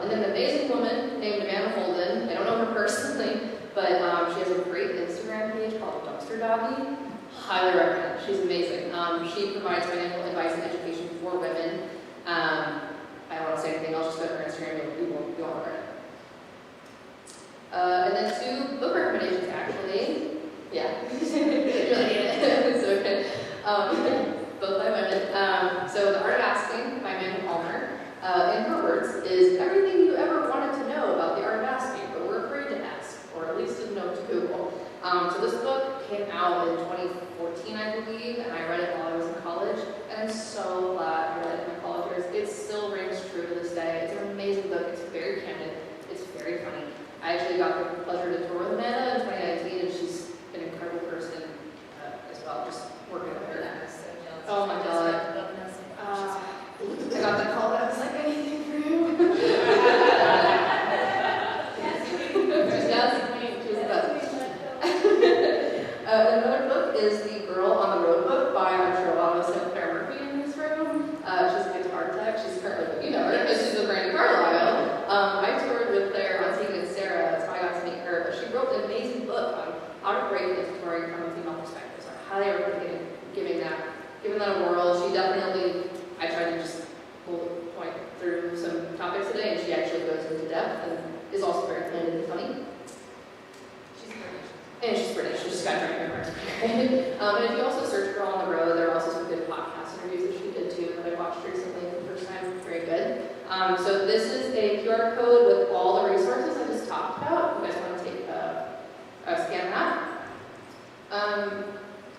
And then an amazing woman named Amanda Holden. I don't know her personally, but she has a great Instagram page called Dumpster Doggy. Highly recommend. She's amazing. She provides financial advice and education for women. I don't want to say anything. I'll just go to her Instagram. You won't learn it. And then 2 book recommendations, actually. Yeah. It's okay. Both by women. So The Art of Asking by Amanda Palmer. In her words, is everything you ever wanted to know about the art of asking, but were afraid to ask, or at least didn't know to Google. So this book came out in 2014, I believe, and I read it while I was in college, and I'm so glad I read it in my college years. It still rings true to this day. It's an amazing book. It's very candid. It's very funny. I actually got the pleasure to tour with Amanda in 2019, and she's an incredible person as well, just working with her. Oh my God. I got that call, but I was like, anything for you? depth and is also very candid and funny. She's British. And she's British, she's got driving her And if you also search Girl on the Road, there are also some good podcast interviews that she did too that I watched recently for the first time. Very good. So this is a QR code with all the resources I just talked about. If you guys want to take scan that.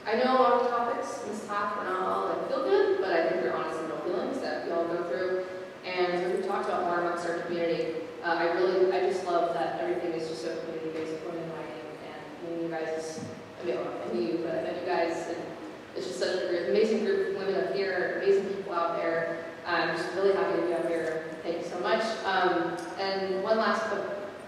I know a lot of the topics in this talk are not all that feel good, but I think they're honest and real feelings that we all go through. And so we talked about more amongst our community. I just love that everything is just so community-based, women in lighting, and meeting you guys. I mean, I knew you, but I met you guys, and it's just such an amazing group of women up here, amazing people out there. I'm just really happy to be up here. Thank you so much. And one last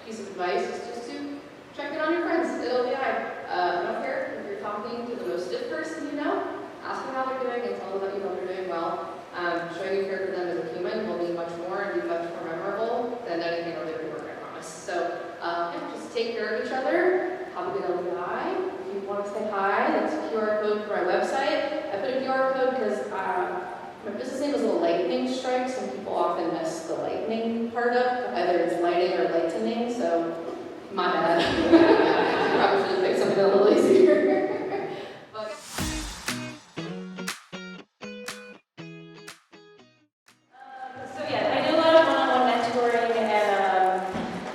piece of advice is just to check in on your friends at LBI. I don't care if you're talking to the most stiff person you know, ask them how they're doing and tell them that you know they're doing well. Showing you care for them as a human will mean much more and be much more memorable than anything or living work, I promise. So yeah, just take care of each other. Have a good LBI. If you want to say hi, that's a QR code for my website. I put a QR code because my business name is a lightning strike. Some people often miss the lightning part of either it's lighting or lightening, so my bad. Probably should have picked something a little easier. But So yeah, I do a lot of one-on-one mentoring, and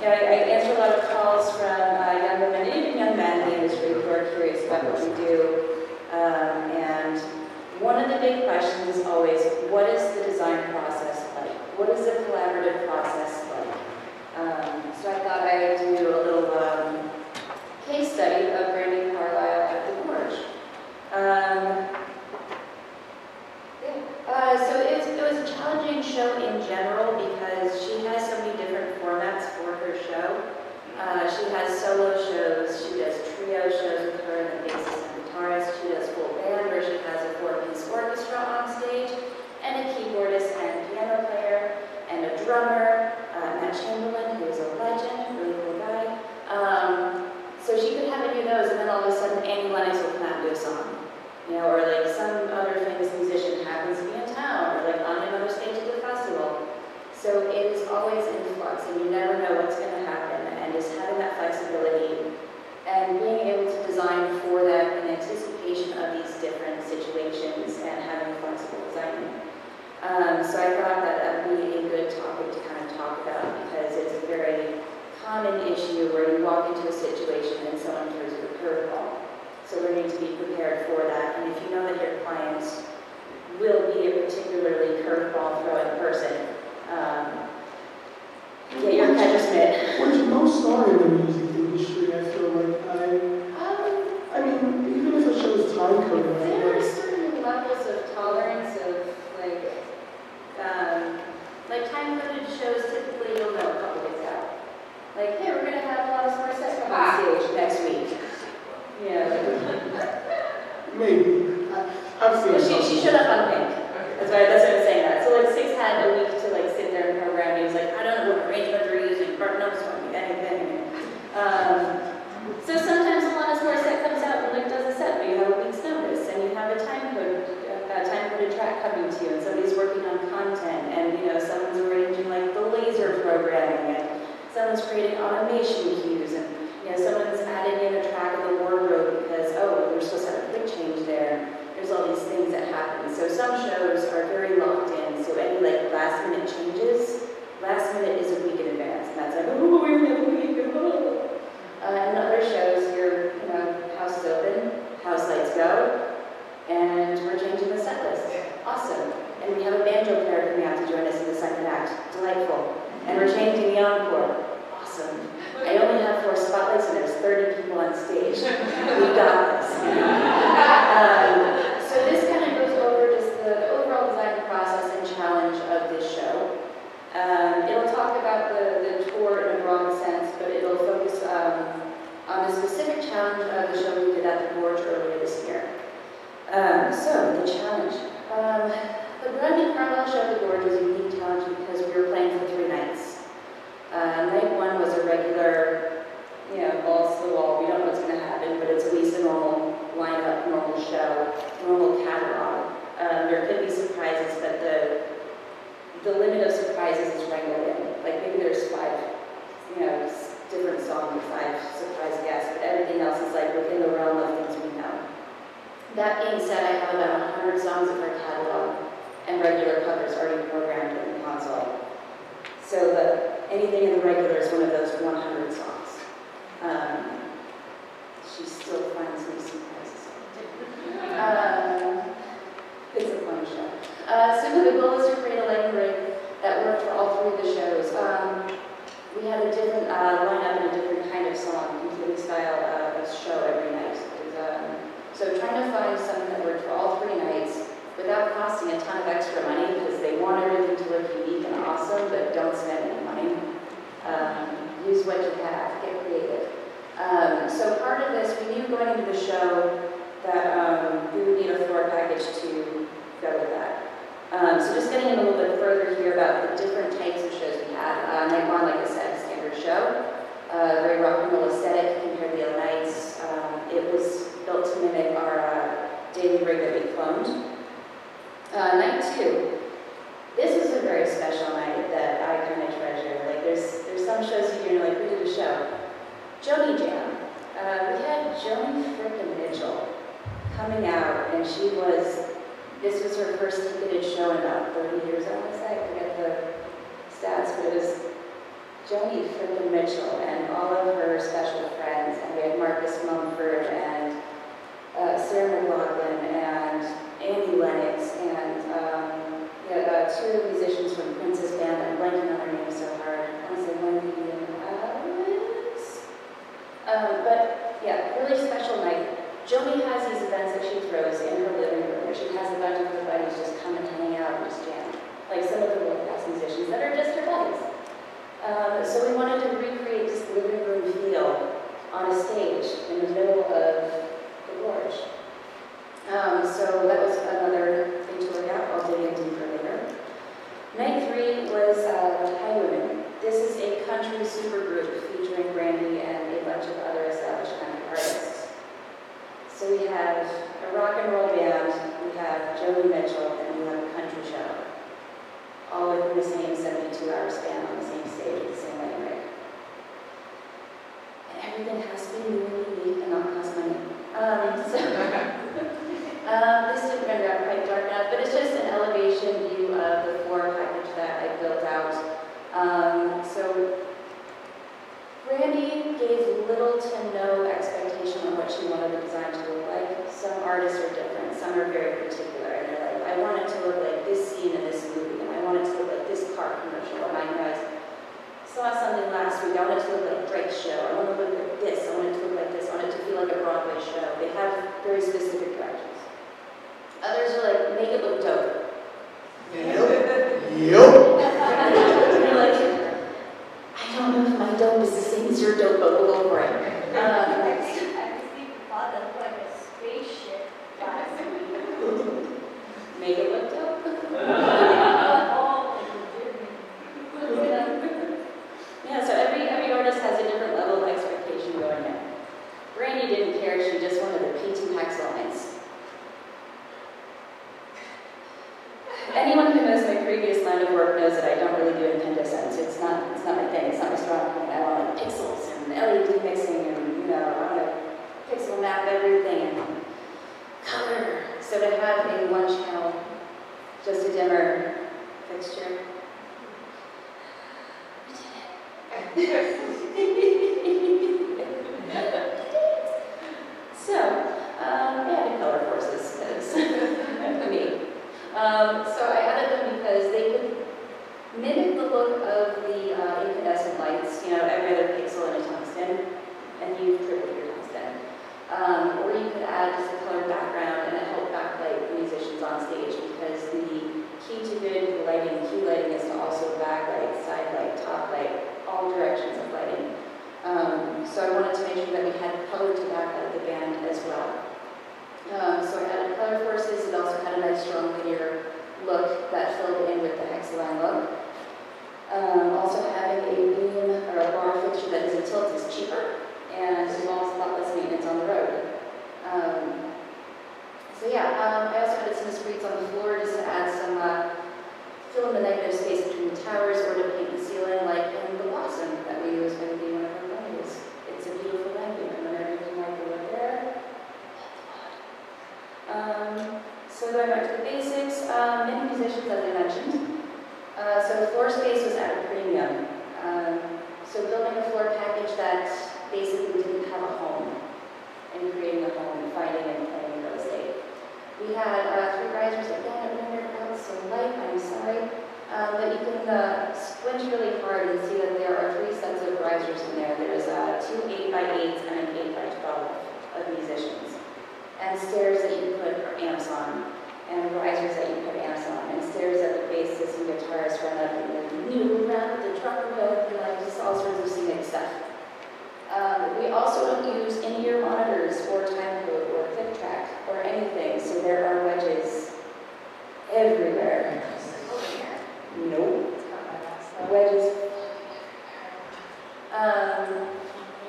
yeah, I answer a lot of calls from young women, even young men in the industry who are curious about what we do. And one of the big questions is always, what is the design process like? What is the collaborative process like? So I thought I'd do a little case study of Brandy Carlisle at the Gorge. So it was a challenging show in general because she has so many different formats for her show. She has solo shows, she does trio shows with her and the bassist and guitarist, she does full band where she has a 4-piece orchestra on stage, and a keyboardist and piano player, and a drummer, Matt Chamberlain, who is a legend, really cool guy. So she could have any of those, and then all of a sudden Annie Lennox will come out and do a song. You know, or like some other famous musician happens to be in town, or like on another stage at the festival. So it is always in flux, and you never know what's going to happen, and just having that flexibility and being able to design for them in anticipation of these different situations and having flexible designing. So I thought that that would be a good topic to kind of talk about because it's a very common issue where you walk into a situation and someone throws you a curveball. So we need to be prepared for that. And if you know that your clients will be a particularly curveball throwing person, get your catch a mitt. Which most are in the music industry, I feel like. I mean, even if a show is time coded, I feel There are like certain levels of tolerance of like time-coded shows. Typically, you'll know a couple days out. Like, hey, we're gonna have a lot of smart sets come on stage next week. Yeah. maybe. I've seen Well, she showed up on Pink. That's why I'm saying that. So like Six had a week to like sit there and program. He was like, I don't know what arrangement they're using. Burton knows what anything. So sometimes a lot of smart set comes out and like does a set, but you have a week's notice and you have a time-coded track coming to you, and somebody's working on content, and you know someone's arranging like the laser programming, and someone's creating automation cues, and you know someone's adding in a track of the wardrobe because we're supposed to have a quick change there. There's all these things that happen. So some shows are very locked in. So any like last minute changes, last minute is a week in advance, and that's like we only have a week. And other shows, you're house is open, house lights go, and we're changing the set list. Awesome. And we have a banjo player coming out to join us in the second act. Delightful. And we're changing the encore. Awesome. I only have 4 spotlights and there's 30 people on stage. We've got this. So this kind of goes over just the overall design process and challenge of this show. It'll talk about the tour in a broad sense, but it'll focus on the specific challenge of the show we did at the Gorge earlier this year. So, the challenge. The Brandy Carlisle show at the Gorge was a unique challenge because we were playing for 3 nights. Night 1 was a regular, balls to the wall. We don't know what's going to happen, but it's at least a normal lineup, normal show, normal catalog. There could be surprises, but the limit of surprises is wrangled in. Like maybe there's 5 That being said, I have about 100 songs of her catalog and regular covers already programmed in the console. So anything in the regular is one of those 100 songs. She still finds me surprises. It's a fun show. So the goal is to create a library that worked for all three of the shows. We had a different lineup and a different kind of song, completely style of show every night. So trying to find something that worked for all three nights without costing a ton of extra money, because they want everything to look unique and awesome, but don't spend any money. Use what you have, get creative. So part of this, we knew going into the show that we would need a floor package to go with that. So just getting in a little bit further here about the different types of shows we had. Night one, like I said, standard show. Very rock and roll aesthetic compared to the other nights. It was built to mimic our daily rig that we cloned. Night two. This was a very special night that I kind of treasure. Like there's some shows you do, like we did a show. Joni Jam. We had Joni frickin' Mitchell coming out, and this was her first ticketed show in about 30 years, I want to say. I forget the stats, but it was Joni frickin' Mitchell and all of her special friends. And we had Marcus Mumford and Sarah McLachlan and Andy Lennox and two musicians from Prince's band. I'm blanking on their names so hard. I want to say Wendy and Alex. But yeah, really special night. Joni has these events that she throws in her living room where she has a bunch of her buddies just come and hang out and just jam. Like some of the world-class musicians that are just her buddies. So we wanted to recreate this living room feel on a stage in the middle of the gorge. So that was another thing to look at. I'll dig in deeper later. Night three was Highwomen. This is a country supergroup featuring Brandy and a bunch of other established country artists. So we have a rock and roll band, we have Joni Mitchell, and we have a country show. All within the same 72-hour span on the same stage with the same lighting rig. And everything has to be really unique and not cost money. This didn't render out quite dark enough, but it's just an elevation view of the floor package that I built out. So Brandy gave little to no expectation on what she wanted the design to look like. Some artists are different, some are very particular, and they're like, I want it to look like this scene in this movie, and I want it to look like this car commercial. And I guys saw something last week, I want it to look like Drake's show, I want it to look like this, I want it to look like this, I want it to feel like a Broadway show. They have very specific directions. Others are like, make it look dope. Yep. You're like, I don't know if my dope is the same as your dope, but we'll go for it. I received a thought that looked like a spaceship last week. Make it look dope. Oh, Yeah, so every artist has a different level of expectation going in. Brandy didn't care, she just wanted the P2 hex lines. Anyone who knows my previous line of work knows that I don't really do incandescents. It's not my thing, it's not my strong point. I want like pixels and LED mixing and, I want to pixel map everything and color. So to have a one channel, just a dimmer fixture. We did it. So, yeah, color forces is me. So I added them because they could mimic the look of the incandescent lights, every other pixel in a tungsten, and you triple your tungsten. Or you could add just a colored background and it helped backlight the musicians on stage, because the key to good lighting, key lighting is to also backlight, side light, top light, all directions of lighting. So I wanted to make sure that we had color to backlight the band as well. So I added color forces. It also had a nice strong linear look that filled in with the hexagon look. Also having a beam or a bar fixture that isn't tilt is cheaper and involves a lot less maintenance on the road. I also added some screens on the floor just to add some, fill in the negative space between the towers, or to paint the ceiling like in the Blossom that we use when we do one of our venues. It's a beautiful venue, and whenever you like to live there, had 3 risers again. I don't know if that's so light, I'm sorry. But you can squint really hard and see that there are 3 sets of risers in there. There's 2 8x8s and an 8x12 of musicians. And stairs that you can put amps on, and risers that you put amps on, and stairs that the bassist and guitarist run up and then noodle around with the trucker with, and like just all sorts of scenic stuff. We also don't use in-ear monitors or time code or click track or anything, so there are wedges everywhere. Nope. Wedges.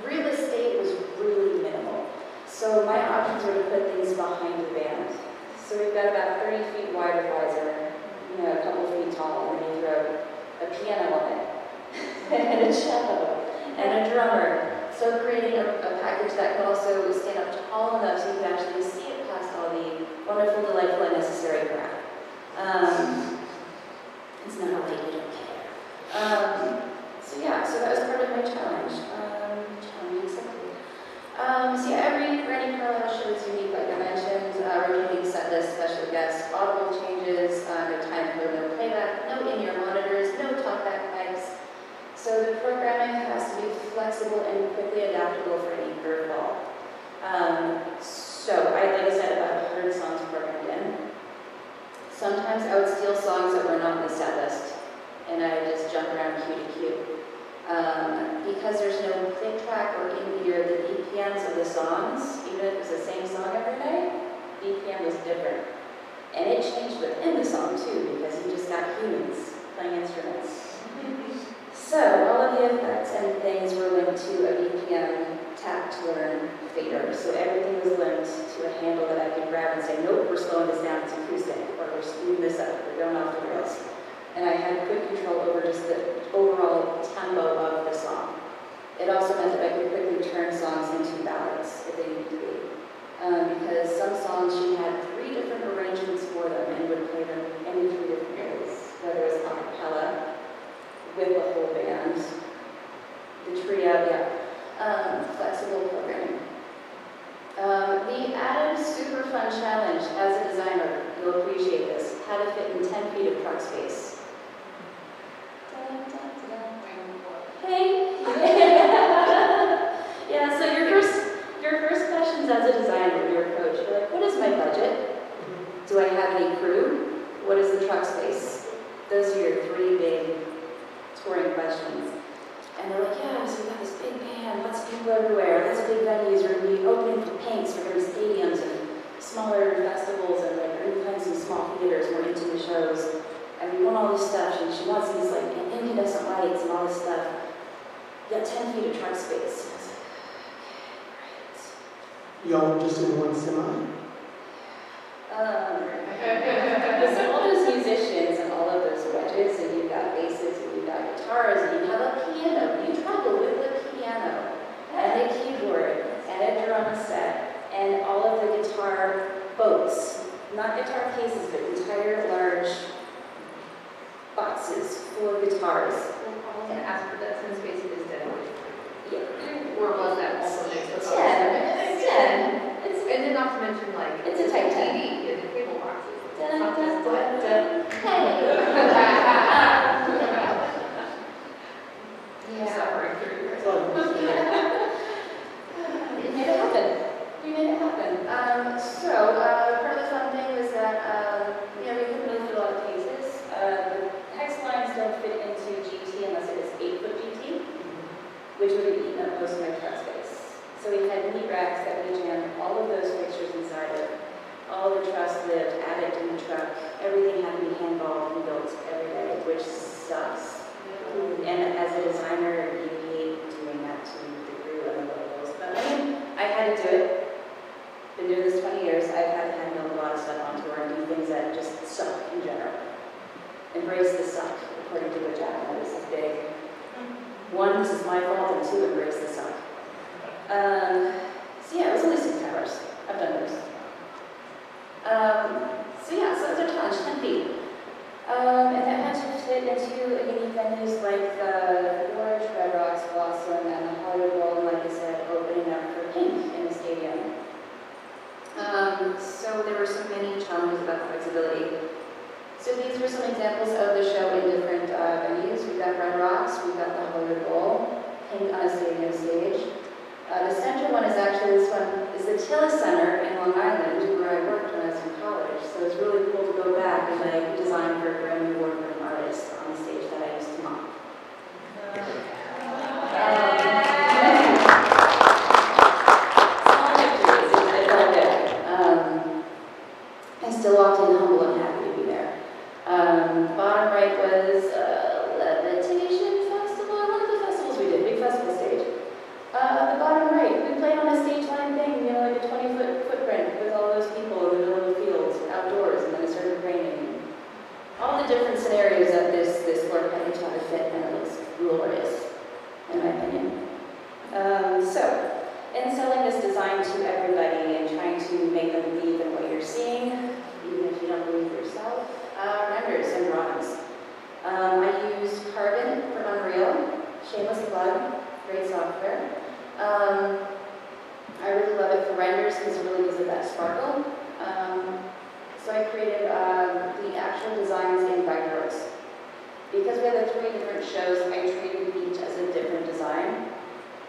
Real estate was really minimal. So my options were to put things behind the band. So we've got about 30 feet wide of riser, a couple feet tall, and then you throw a piano on it, and a cello, and a drummer. So creating a package that could also stand up tall enough so you could actually see it past all the wonderful, delightful, and necessary crap. It's not like you don't care. So yeah, so that was part of my challenge. Challenge accepted. So yeah, every Brandy Carlisle show is unique, like I mentioned. Rotating set list, special guests, audible changes, no time code, no playback, no in-ear monitors, no talkback mics. So the programming has to be flexible and quickly adaptable for any curveball. So like I said, about 100 songs programmed in. Sometimes I would steal songs that were not in the set list, and I would just jump around cue to cue. Because there's no click track or in-ear, the BPMs of the songs, even if it was the same song every night, BPM was different. And it changed within the song too, because you just got humans playing instruments. So all of the effects and things were linked to a BPM tap to learn fader. So everything was linked to a handle that I could grab and say, nope, we're slowing this down, it's acoustic, or we're speeding this up, we're going off the rails. And I had quick control over just the overall tempo of the song. It also meant that I could quickly turn songs into ballads if they needed to be. Because some songs she had 3 different arrangements for them and would play them in 3 different ways. Whether it was a cappella, with the whole band, the trio, flexible programming. The added super fun challenge as a designer, you'll appreciate this, how to fit in 10 feet of truck space. Hey! Yeah, so your first questions as a designer with your coach, you're like, what is my budget? Do I have any crew? What is the truck space? Those are your 3 big touring questions. And they're like, yeah, so we got this big band, lots of people everywhere, lots of big venues, we're going to be opening for Pinks, we're going to be stadiums and smaller festivals, and like, we're going to be playing some small theaters, we're into the shows, and we want all this stuff, and she wants these like incandescent lights and all this stuff. You got 10 feet of truck space. And I was like, okay, Y'all were just in one semi. so all those musicians and all of those wedges, and you've got basses, and you've got guitars, and you have a piano. You travel with the piano, and a keyboard, and a drum set, and all of the guitar boats. Not guitar cases, but entire large boxes full of guitars. And ask for that since space is dedicated. Yeah. Or was that also next to the 10. And then not to mention like It's a tight 10. TV and the cable boxes. Dun, Not dun, just dun, what- dun. Hey! Yeah. Suffering through. It's all good. We made it happen. We made it happen. So, part of the fun thing was that, we couldn't really fit a lot of cases. The hex lines don't fit into GT unless it is 8-foot GT, which would have eaten up most of my truck space. So we had meat racks that we jammed all of those fixtures inside of. All the truss lived attic in the truck. Everything had to be handballed and built every day, which sucks. And as a designer, you hate doing that to the crew and the locals. But I mean, I had to do it. Been doing this 20 years. I've had to handle a lot of stuff on tour and do things that just suck in general. Embrace the suck, according to Rich Adams. This is big. 1, this is my fault, and 2, embrace the suck. So yeah, it was only 6 hours. I've done this. So it was a challenge, 10 feet. And that had to fit into unique venues like the Gorge, Red Rocks, Blossom, and the Hollywood Bowl, and like I said, opening up for Pink in the stadium. So there were so many challenges The center one is actually, this one is the Tillis Center in Long Island, where I worked when I was in college. So it's really cool to go back and like design for a brand new award-winning artist on the stage that I used to mop. It felt good. I still walked in humble and happy to be there. Bottom right was Levitation Festival, one of the festivals we did, big festival stage. The bottom right, we played on a stage line thing, you know, like a 20-foot footprint with all those people in the middle of the fields, outdoors, and then it started raining. All the different scenarios that this work had to try to fit, and it looks glorious, in my opinion. In selling this design to everybody and trying to make them believe in what you're seeing, even if you don't believe yourself, renders and drawings. I used Carbon from Unreal, shameless plug, great software. I really love it for renders because it really gives it that sparkle. So I created the actual designs in Vectorworks. Because we had the 3 different shows, I treated each as a different design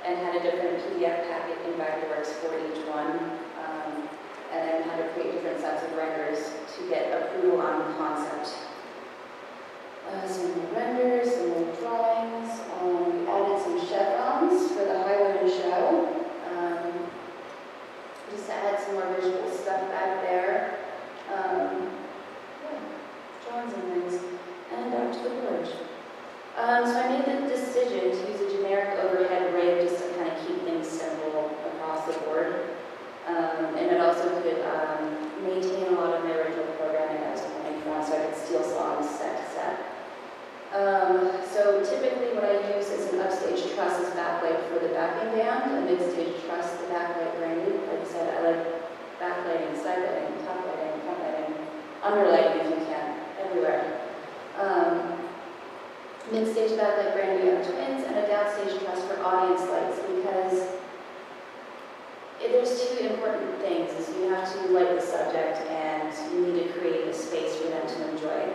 and had a different PDF packet in Vectorworks for each one. And then had to create different sets of renders to get approval on the concept. Some more renders, some more drawings. We added some chevrons for the Highland show. Just to add some more visual stuff back there. Drawings and things. And back to the board. So I made the decision to use a generic overhead rig just to kind of keep things simple across the board. And it also could maintain a lot of my original programming that I was planning for, so I could steal songs set to set. So typically what I use is an upstage truss as backlight for the backing band, a mid-stage truss, the backlight brandy. Like I said, I like backlighting, side lighting, top lighting, front lighting, underlighting if you can, everywhere. Mid-stage backlight brandy on twins, and a downstage truss for audience lights, because there's 2 important things. Is you have to like the subject, and you need to create a space for them to enjoy.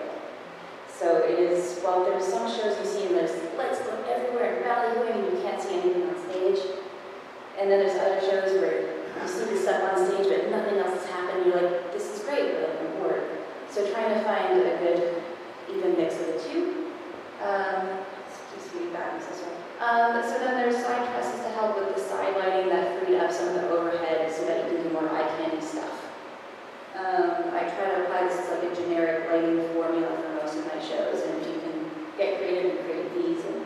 So it is, well, there's some shows you see and there's lights go everywhere and ballyhooing and you can't see anything on stage. And then there's other shows where you see the stuff on stage but nothing else has happened. You're like, this is great, but like, I'm bored. So trying to find a good, even mix of the 2. Just feedback, so sorry. So then there's side trusses to help with the side lighting that freed up some of the overhead so that you can do more eye candy stuff. I try to apply this as like a generic lighting formula for most of my shows, and if you can get creative and create these and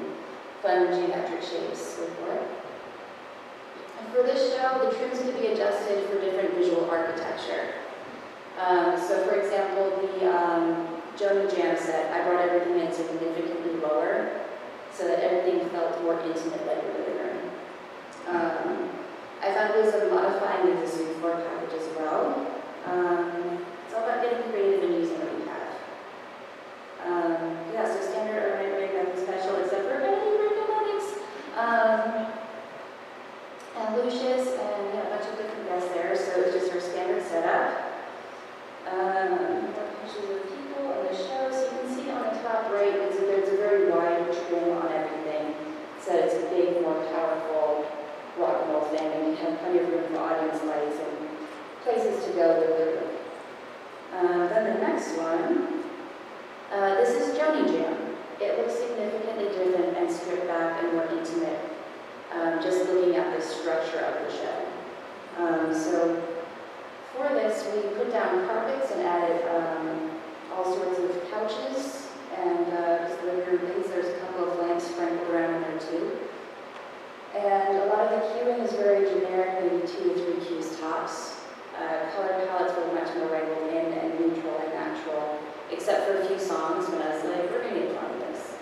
fun geometric shapes, go for it. And for this show, the trims could be adjusted for different visual architecture. So for example, the Joni Jam set, I brought everything in significantly lower so that everything felt more intimate like a living room. I found ways of modifying the existing floor package as well. It's all about getting creative and using what you have. Yeah, so standard overnight rig, nothing special except for any recordings. And Lucius, and yeah, a bunch of different guests there, so it's just our standard setup. Pictures of people and the show, so you can see on the top right, there's a very wide trim on everything, so it's a big, more powerful rock and roll thing, and you have plenty of room for audience lights and places to go with it. Then the next one, this is Joni Jam. It looks significantly different and stripped back and more intimate, just looking at the structure of the show. So for this, we put down carpets and added all sorts of couches and just living room things. There's a couple of lamps sprinkled around in there too. And a lot of the cueing is very generic, maybe 2 to 3 cues tops. Color palettes were much more regular in and neutral and natural, except for a few songs when I was like, we're going to get on this.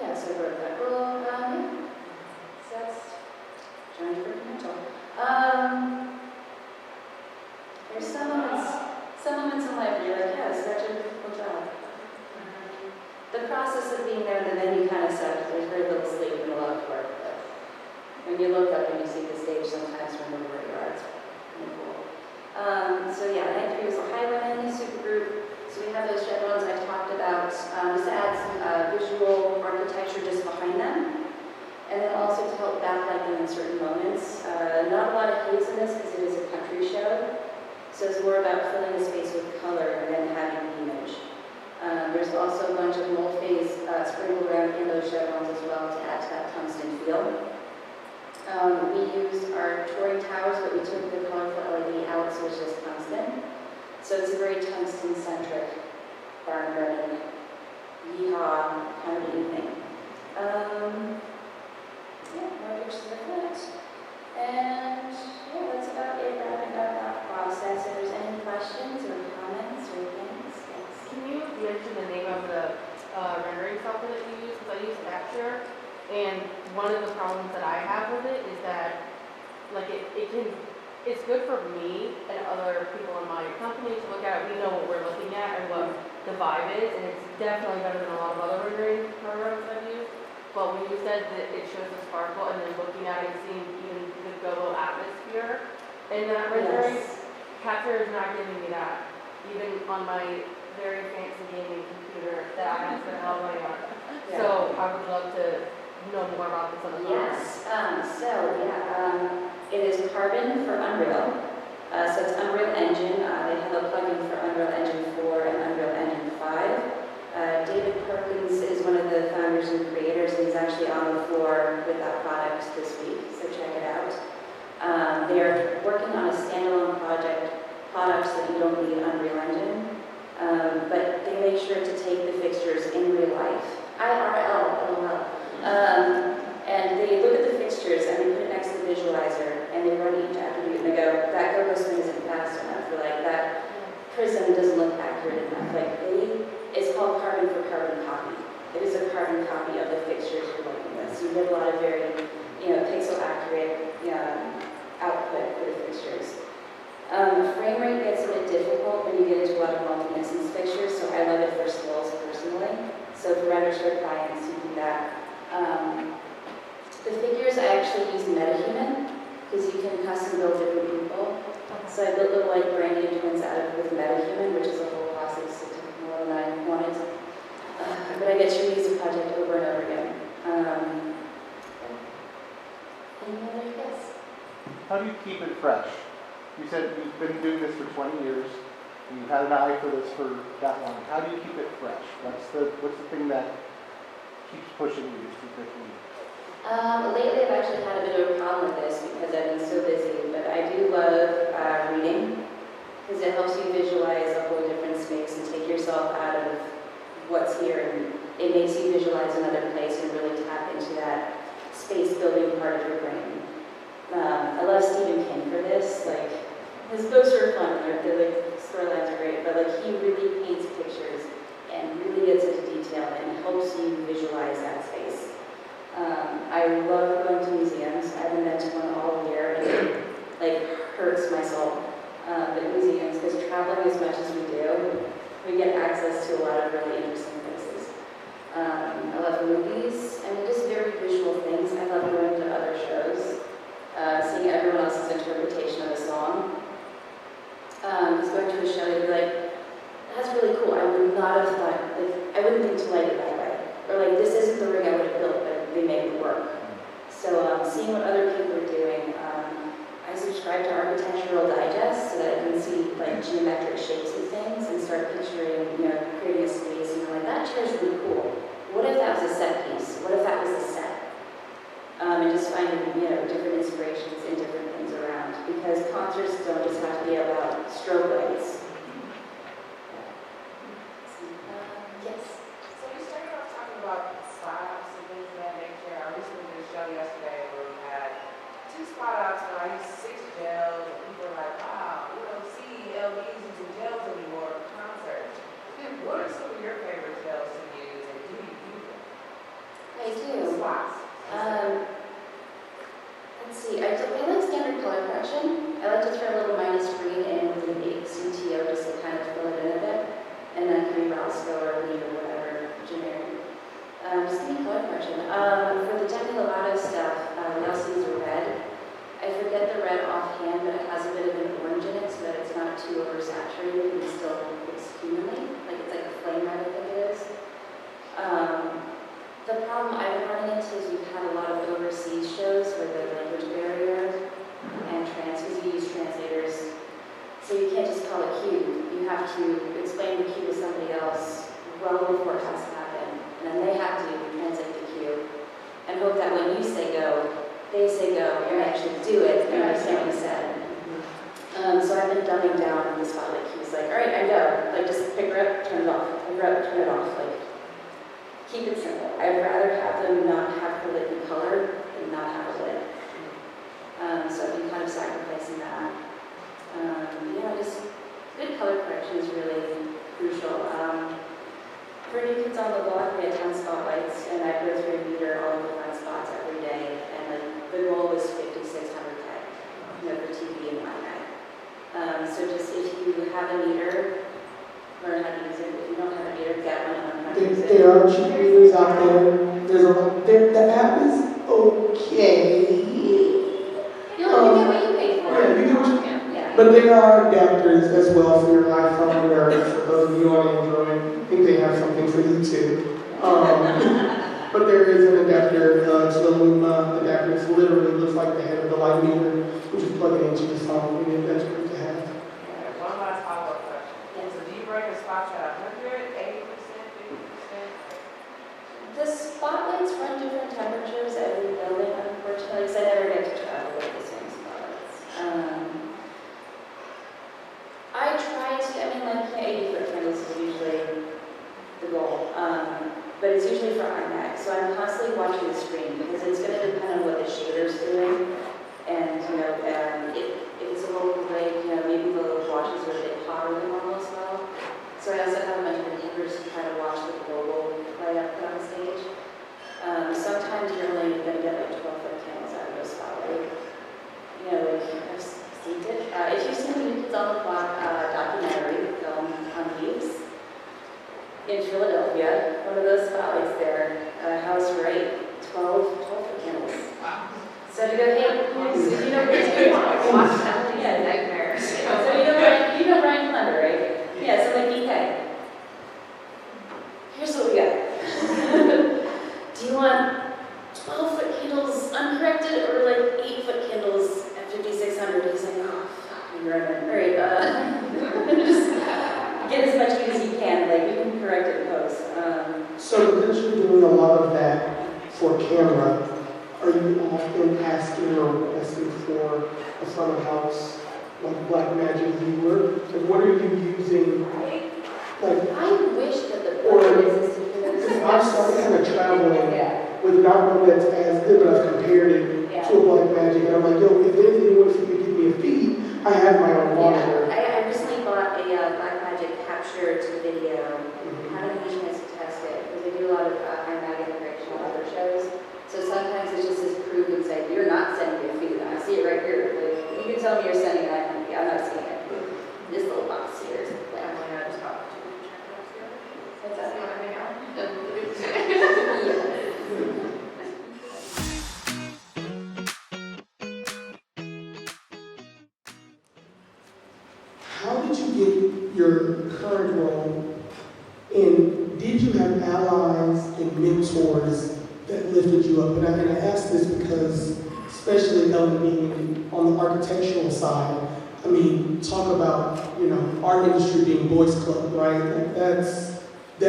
Yeah, so I wrote that rule around it. So that's Johnny Mental. There's some moments in life where you're like, yeah, it's such a difficult job. The process of being there, the venue kind of sucks. There's very little sleep and a lot of work. But when you look up and you see the stage, sometimes remember where you are. It's really cool. So yeah, night 3 was a Highland super group. So we have those chevrons I talked about. Just to add some visual architecture just behind them. in certain moments. Not a lot of haze in this because it is a country show, so it's more about filling the space with color than having the image. There's also a bunch of mold phase sprinkled around in those chevrons as well to add to that tungsten feel. We used our touring towers, but we took the colorful LED out, so it's just tungsten. So it's a very tungsten-centric barn burning, yeehaw kind of evening. Yeah, more pictures like that. And yeah, that's about it, wrapping up that process. If there's any questions or comments or things, yes. Can you mention the name of the rendering software that you use? Because I use Capture, and one of the problems that I have with it is that, like, it's good for me and other people in my company to look at. We know what we're looking at and what the vibe is, and it's definitely better than a lot of other rendering programs I've used. But when you said that it shows the sparkle and then looking at it and seeing even the go-go atmosphere in that rendering, Yes. Capture is not giving me that. Even on my very fancy gaming computer that I have spent a lot of money on. Yeah. So I would love to know more about this on the phone. Yes, it is Carbon for Unreal. So it's Unreal Engine. They have a plugin for Unreal Engine 4 and Unreal Engine 5. David Perkins is one of the founders and creators, and he's actually on the floor with that product this week, so check it out. They're working on a standalone product so that you don't need Unreal Engine, but they make sure to take the fixtures in real life. IRL, LOL. And they look at the fixtures and they put it next to the visualizer and they run each attribute and they go, that go-go swing isn't fast enough, or like that prism doesn't look accurate enough. Like it's called carbon for carbon copy. It is a carbon copy of the fixtures you're working with. So you get a lot of very, pixel accurate output for the fixtures. Frame rate gets a bit difficult when you get into a lot of multi-instance fixtures, so I love it for stills personally. So for renders for clients, you do that. The figures, I actually use MetaHuman, because you can custom build different people. So I built little like Brandy twins out of with MetaHuman, which is a whole process that took more than I wanted. But I get to reuse the project over and over again. Any other guess? How do you keep it fresh? You said you've been doing this for 20 years. And you've had an eye for this for that long. How do you keep it fresh? What's the thing that keeps pushing you to keep it new? Lately, I've actually had a bit of a problem with this because I've been so busy, but I do love reading because it helps you visualize a whole different space and take yourself out of what's here, and it makes you visualize another place and really tap into that space building part of your brain. I love Stephen King for this. Like, his books are fun, they're like, storylines are great, but like he really paints pictures and really gets into detail and helps you visualize that space. I love going to museums. I haven't been to one all year, and it like hurts my soul. But museums, because traveling as much as we do, we get access to a lot of really interesting places. I love movies. I mean, just very visual things. I love going to other shows, seeing everyone else's interpretation of a song. Just going to a show, you'd be like, that's really cool. I would not have thought, like, I wouldn't think to light it that way. Or like, this isn't the ring I would have built, but they made it work. So seeing what other people are doing, I subscribe to Architectural Digest so that I can see like geometric shapes of things and start picturing, creating a space, like that chair is really cool. What if that was a set piece? What if that was a set? And just finding, different inspirations in different things around, because concerts don't just have to be about strobe lights. Yes. So you started off talking about spot-ups and things of that nature. I recently did a show yesterday where we had 2 spot-ups where I used 6 gels, and people were like, wow, we don't see LBs using gels anymore for concerts. What are some of your favorite gels to use, and do you use them? I do. Spots. Let's see, I like standard color correction. I like to throw a little minus green in with a big CTO just to kind of fill it in a bit. And then can be Roscoe or Lee or whatever, generic. Just give me color correction. For the Demi Lovato stuff, we also use red. I forget the red offhand, but it has a bit of an orange in it so that it's not too oversaturated and still looks humanly. Like it's like a flame red, I think it is. The problem I've been running into is we've had a lot of overseas shows where the language keep it simple. I'd rather have them not have her lip in color than not have a lip. So I've been kind of sacrificing that. Yeah, just good color correction is really crucial. For New Kids on the Block, we had 10 spotlights, and I go through and meter all of the front spots every day, and the goal was 5,600 K, for TV and whatnot. So just if you have a meter, learn how to use it. If you don't have a meter, get one and learn how to use it. There are cheap meters out there. The app is okay. You get what you pay for. Yeah, you get what you Yeah. But there are adapters as well for your iPhone or for those of you on Android. I think they have something for you too. But there is an adapter to the Luma adapter. It literally looks like the head of the light meter, which is plugged into the phone, and that's great to have. One last follow-up question. Yes. So do you break the spots at 100, 80%, 50%? The spotlights run different temperatures every building, unfortunately, because I never get to travel with the same spotlights. I try to, 80-foot candles is usually the goal, but it's usually for IMAX, so I'm constantly watching the screen because it's going to depend on what the shader's doing, and, if it's a local lake, maybe the washes are a bit hotter than normal as well. So I also have a bunch of neighbors who try to watch the global light up on the stage. Sometimes you're only going to get like 12-foot candles out of a spotlight. I've seen it. If you've seen the New Kids on the Block documentary film on Leaves in Philadelphia, one of those spotlights there, house rate, 12-foot candles. Wow. So to go, hey, so you know Watch that. Yeah, nightmare. So you know Ryan Clemmer, right? Yeah, so like DK. Here's what we got. Do you want 12-foot candles uncorrected or like 8-foot candles at 5,600? He's like, oh, fuck, you're right. All right, just get as much as you can. Like, you can correct it in post. So because you're doing a lot of that for camera, are you often asking or requesting for a front of house like Blackmagic viewer? Like, what are you using? Like, I wish that the Or- board existed for this. I've started kind of traveling Yeah. with not one that's as good, but I've compared it Yeah. to a Blackmagic, and I'm like, yo, if there's anyone for you to give me a feed, I have my own monitor. I recently bought a Blackmagic capture to video. Mhm. I haven't had a chance to test it because they do a lot of IMAG integration on other shows. So sometimes it's just this proof and say, you're not sending me a feed. I see it right here. Like, you can tell me you're sending it. I'm not seeing it. This little box here is like, I just got to what's that? How did you get your current role, and did you have allies and mentors that lifted you up? And I ask this because, especially Ellen being on the architectural side, I mean, talk about, art industry being boys club, right? Like that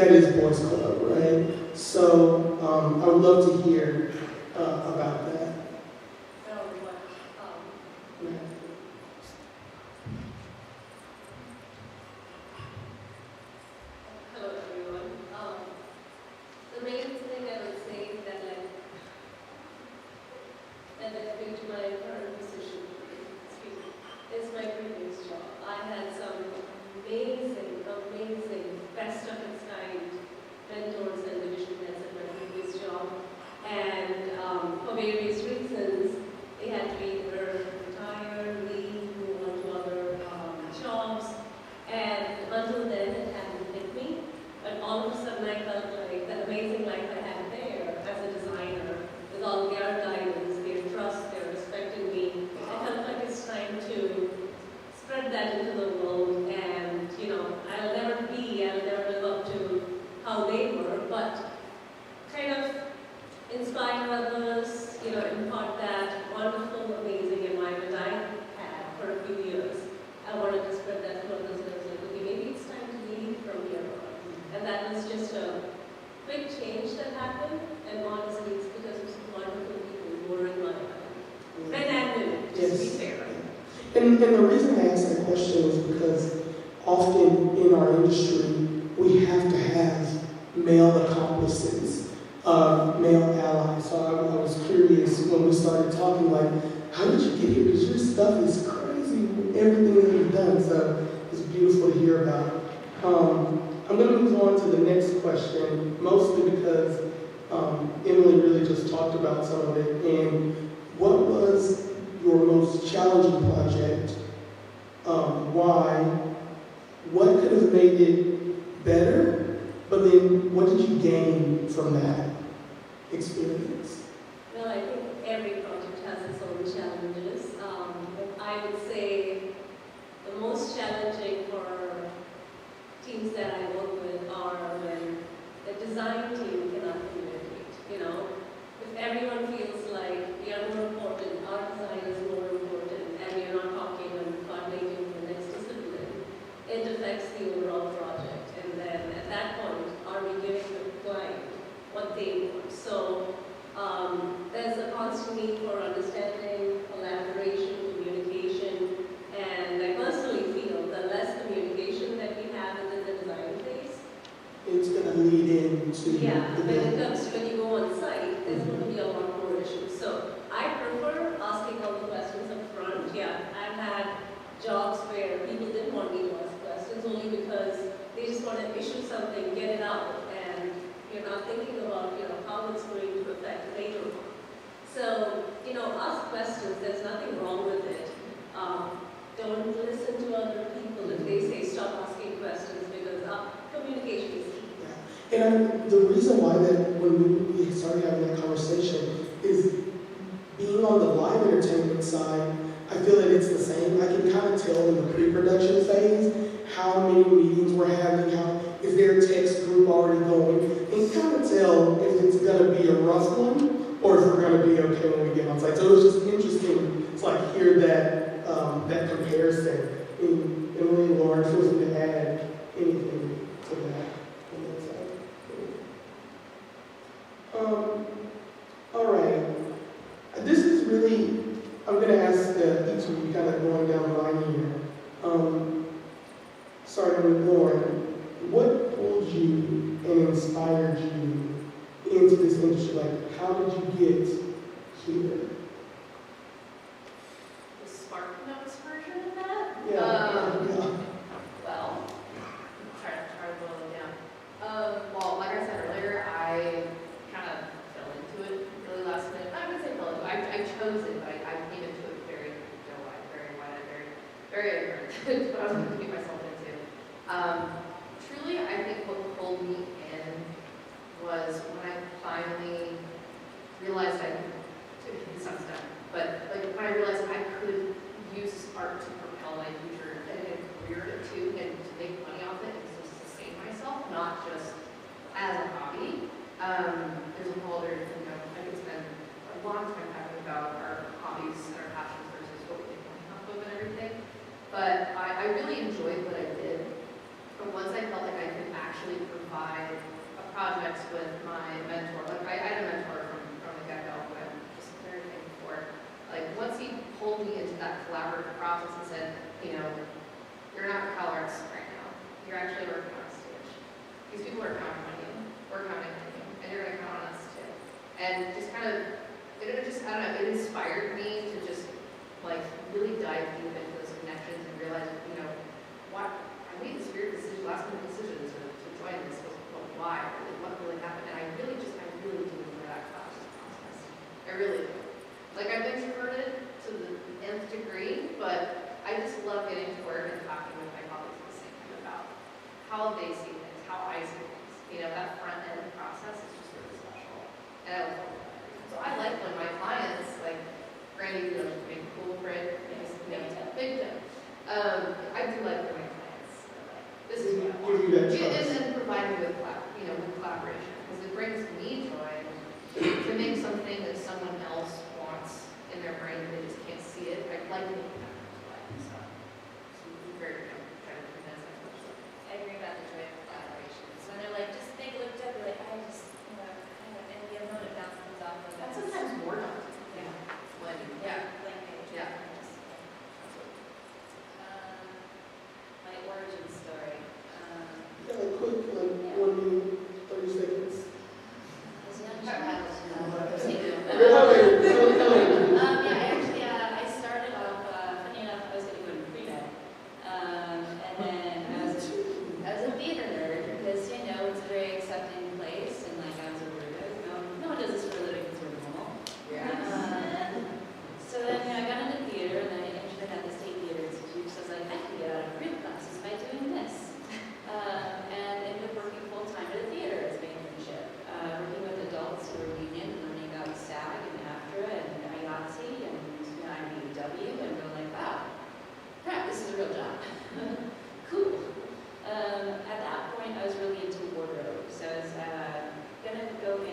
is boys club, right? So I would love to hear about that. Hello everyone. The main thing I would say is that and I think to my current position, is my previous job. I had some amazing, best of its kind mentors and division heads at my previous job. And for various reasons, they had to either retire, leave, move on to other jobs. And until then, it hadn't hit me. But all of a sudden, I felt like that amazing life I had there as a designer, with all their guidance, their trust, their respect in me. I felt like it's time to spread that into the world. And, I'll never live up to how they were, but kind of inspire others, impart that wonderful, amazing environment I had for a few years. I wanted to spread that further, so I was like, okay, maybe it's time to leave from here on. And that was just a big change that happened, and honestly, it's because of some wonderful people who were in my life. Ben and women, just to be fair. And the reason I ask that question is because often in our industry, we have to have male accomplices male ally. So I was curious when we started talking, like, how did you get here? Because your stuff is crazy, everything that you've done. So it's beautiful to hear about. I'm going to move on to the next question, mostly because Emily really just talked about some of it. And what was your most challenging project? Why? What could have made it better? But then what did you gain from that experience? Well, I think every project has its own challenges. I would say the most challenging for teams that I work with are when the design team cannot communicate. You know, if everyone feels like we are more important, our design is more important, and we are not talking and coordinating with the next discipline, it affects the overall project. And then at that point, are we giving the client what they want? So there's a constant need for understanding, collaboration, communication, and I personally feel the less communication that we have within the design phase, It's going to lead into yeah, the when it building. comes to when you go on site, there's going to be a lot more issues. So I prefer asking all the questions up front. Yeah, I've had jobs where people didn't want me to ask questions only because they just want to issue something, get it out, and you're not thinking about, how it's going to affect later on. So, ask questions. There's nothing wrong with it. Don't listen to other people if they say stop asking questions because communication is key. And the reason why that when we started having that conversation is being on the live entertainment side, I feel that it's the same. I can kind of tell in the pre-production phase how many meetings we're having, how is there a text group already going, and kind of tell if it's going to be a rough one or if we're going to be okay when we get on site. So it was just interesting to hear that that comparison. And Emily, Lauren, feel free to add anything to that. All right. This is really, I'm going to ask each of you kind of going down the line here. Starting with Lauren, what pulled you and inspired you into this industry? Like, how did you get here? The Spark Notes version of that? Yeah. Well, try to boil it down. Well, like I said earlier, I kind of fell into it really last minute. I wouldn't say fell into it. I chose it, but I came into it very ignorant to what I was going to get myself into. Truly, I think what pulled me in was when I finally realized I could, to some extent, but like when I realized I could use art to propel my future and a career too, and to make money off it and to sustain myself, not just as a hobby. There's a whole other, I could spend a long time talking about our hobbies and our passions versus what we make money off of and everything. But I really enjoyed what I did. But once I felt like I could actually provide a project with my mentor, like I had a mentor from the get-go who I'm just very thankful for. Like once he pulled me into that collaborative process and said, you're not CalArts right now. You're actually working on a stage. These people are counting on you. We're counting on you. And you're going to count on us too. And just kind of, it inspired me to just really dive deep into those connections and realize, what I made this weird decision, last minute decision to join this, but why? What really happened? And I really do enjoy that process. I really do. I've introverted to the nth degree, but I just love getting to work and talking with my colleagues at the same time about how they see things, how I see things. That front end process is just really special. And I look forward to that. So I like when my clients, Brandy, make cool print, big tip. I do like when my clients are this is what I want. Give you that Yeah, trust. and then provide me with, with collaboration. Because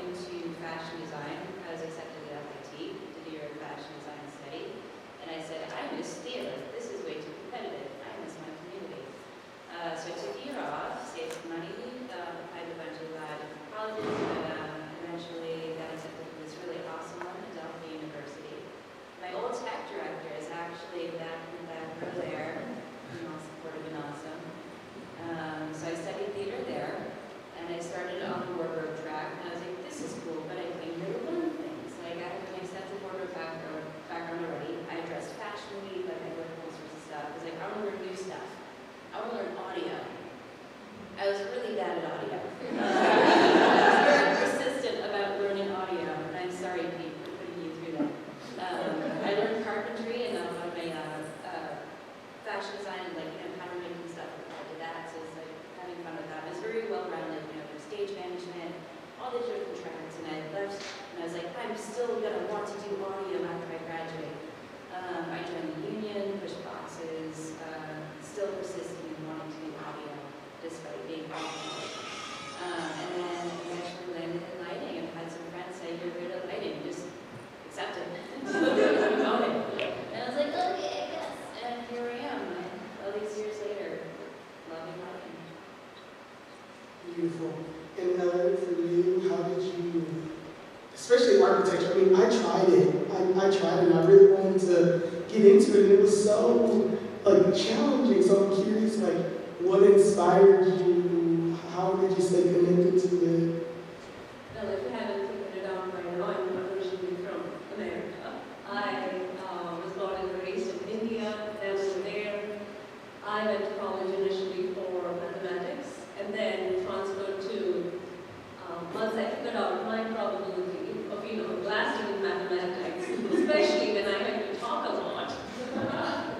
into fashion design. I was accepted at FIT to do your fashion design study. And I said, I miss theater. This is way too competitive. I miss my community. So I took a year off, saved some money, applied to a bunch of different colleges, but eventually got accepted to this really awesome one at Delphi University. My old tech director is actually back in the back row there, and all supportive and awesome. So I studied theater there, and I started on the wardrobe track, and I was like, this is cool, but I came here to learn things. Like, I have an extensive wardrobe background already. I dressed Fashion Week, like I worked all sorts of stuff. I was like, I want to learn new stuff. I want to learn audio. I was really bad at audio. I was very persistent about learning audio, and I'm sorry, Pete, for putting you through that. I learned carpentry and a lot of my fashion design and like pattern making stuff related to that. So it's like having fun with that. It was very well rounded, you know, there's stage management, all the different tracks, and I left and I was like, I'm still gonna want to do audio after I graduate. I joined the union, pushed boxes, still persisting in wanting to do audio despite being audio. And then I actually landed in lighting and had some friends say, you're good at lighting, just accept it. And I was like, okay, I guess. And here I am, all these years later, loving lighting. Beautiful. And for you, how did you, especially architecture, I mean, I tried it. I tried it and I really wanted to get into it, and it was so like challenging. So I'm curious, like, what inspired you? How did you stay connected to it? Well, if you haven't figured it out by now, I'm originally from America. I was born and raised in India, and over there, I went to college initially for mathematics, and then transferred to, once I figured out my probability of, you know, lasting in mathematics, especially when I had to talk a lot.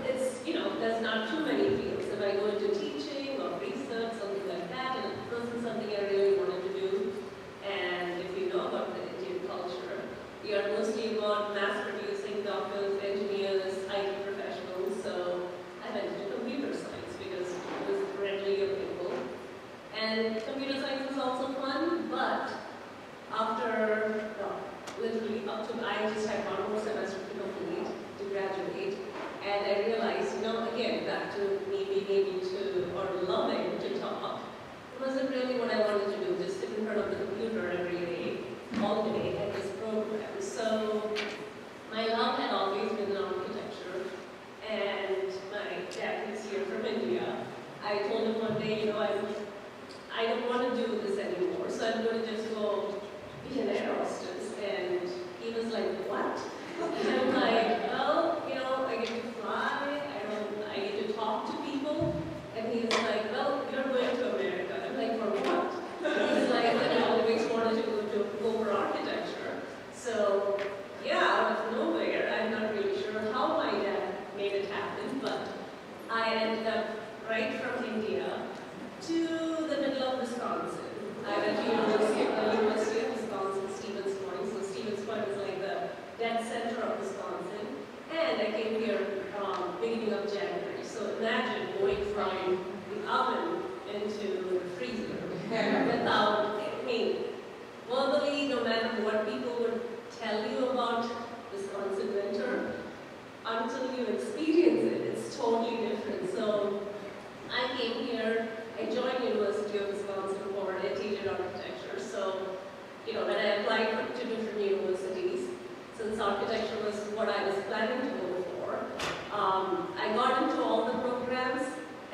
It's, you know, there's not too many fields. If I go into teaching or research, something like that, and it wasn't something I really wanted to do. And if you know about the Indian culture, we are mostly about mass-producing doctors, engineers, IT professionals. So I went into computer science because it was readily available. And computer science was also fun, but after, literally up to, I just had one more semester to complete, to graduate. And I realized, you know, again, back to me being able to, or loving to talk, it wasn't really what I wanted to do, just sit in front of the computer every day, all day, at this program. So my love had always been in architecture, and my dad is here from India. I told him one day, you know, I don't want to do this anymore, so I'm going to just go be an air hostess. And he was like, what? And I'm like, well, you know, I get to fly, I get to talk to people. And he's like, well, you're going to America. I'm like, for what? He's like, I always wanted to go for architecture. So, yeah, out of nowhere, I'm not really sure how my dad made it happen, but I ended up right from India to the middle of Wisconsin. I went to University of Wisconsin, Stevens Point. So Stevens Point is like the dead center of Wisconsin. And I came here beginning of January. So imagine going from the oven into the freezer without, I mean, verbally, no matter what people would tell you about Wisconsin winter, until you experience it, it's totally different. So I came here, I joined University of Wisconsin for interior architecture. So, you know, when I applied to different universities, since architecture was what I was planning to go for, I got into all the programs,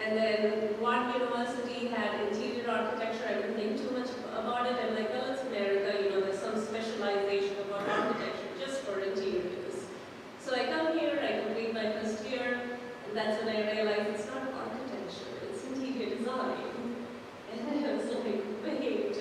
and then one university had interior architecture. I didn't think too much about it. I'm like, well, it's America, you know, there's some specialization about architecture just for interiors. So I come here, I complete my first year, and that's when I realized it's not architecture, it's interior design. And I was like, wait a minute.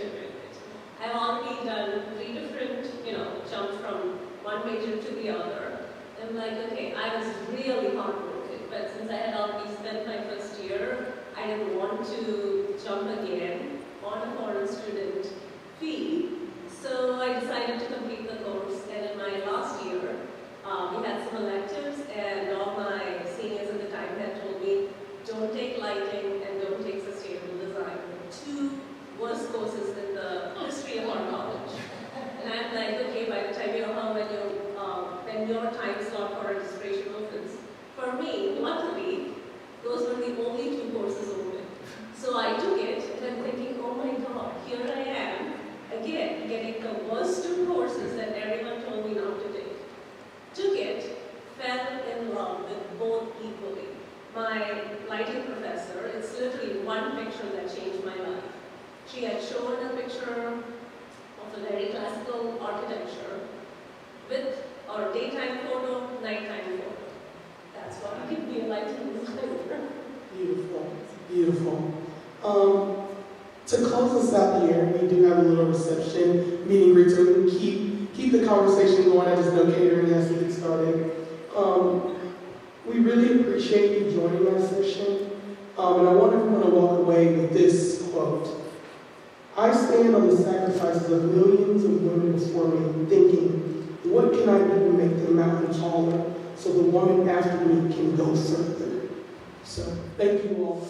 I've already done 3 different, you know, jumps from one major to the other. I'm like, okay, I was really heartbroken, but since I had already spent my first year, I didn't want to jump again on a foreign student fee. So I decided to complete the course, and in my last year, we had some electives, and all my seniors at the time had told me, don't take lighting and don't take sustainable design. 2 worst courses in the history of our college. by the time when your time slot for registration opens. For me, luckily, those were the only 2 courses open. So I took it, and I'm thinking, oh my God, here I am, again, getting the worst 2 courses that everyone told me not to take. Took it, fell in love with both equally. My lighting professor, it's literally one picture that changed my life. She had shown a picture of a very classical architecture with our daytime photo, nighttime photo. That's why I can be a lighting designer. Beautiful, beautiful. To close us out here, we do have a little reception, meet and greet, so we can keep the conversation going. I just know catering has to get started. We really appreciate you joining our session, and I want everyone to walk away with this quote. I stand on the sacrifices of millions of women before me, thinking, what can I do to make the mountain taller so the woman after me can go further? So, thank you all.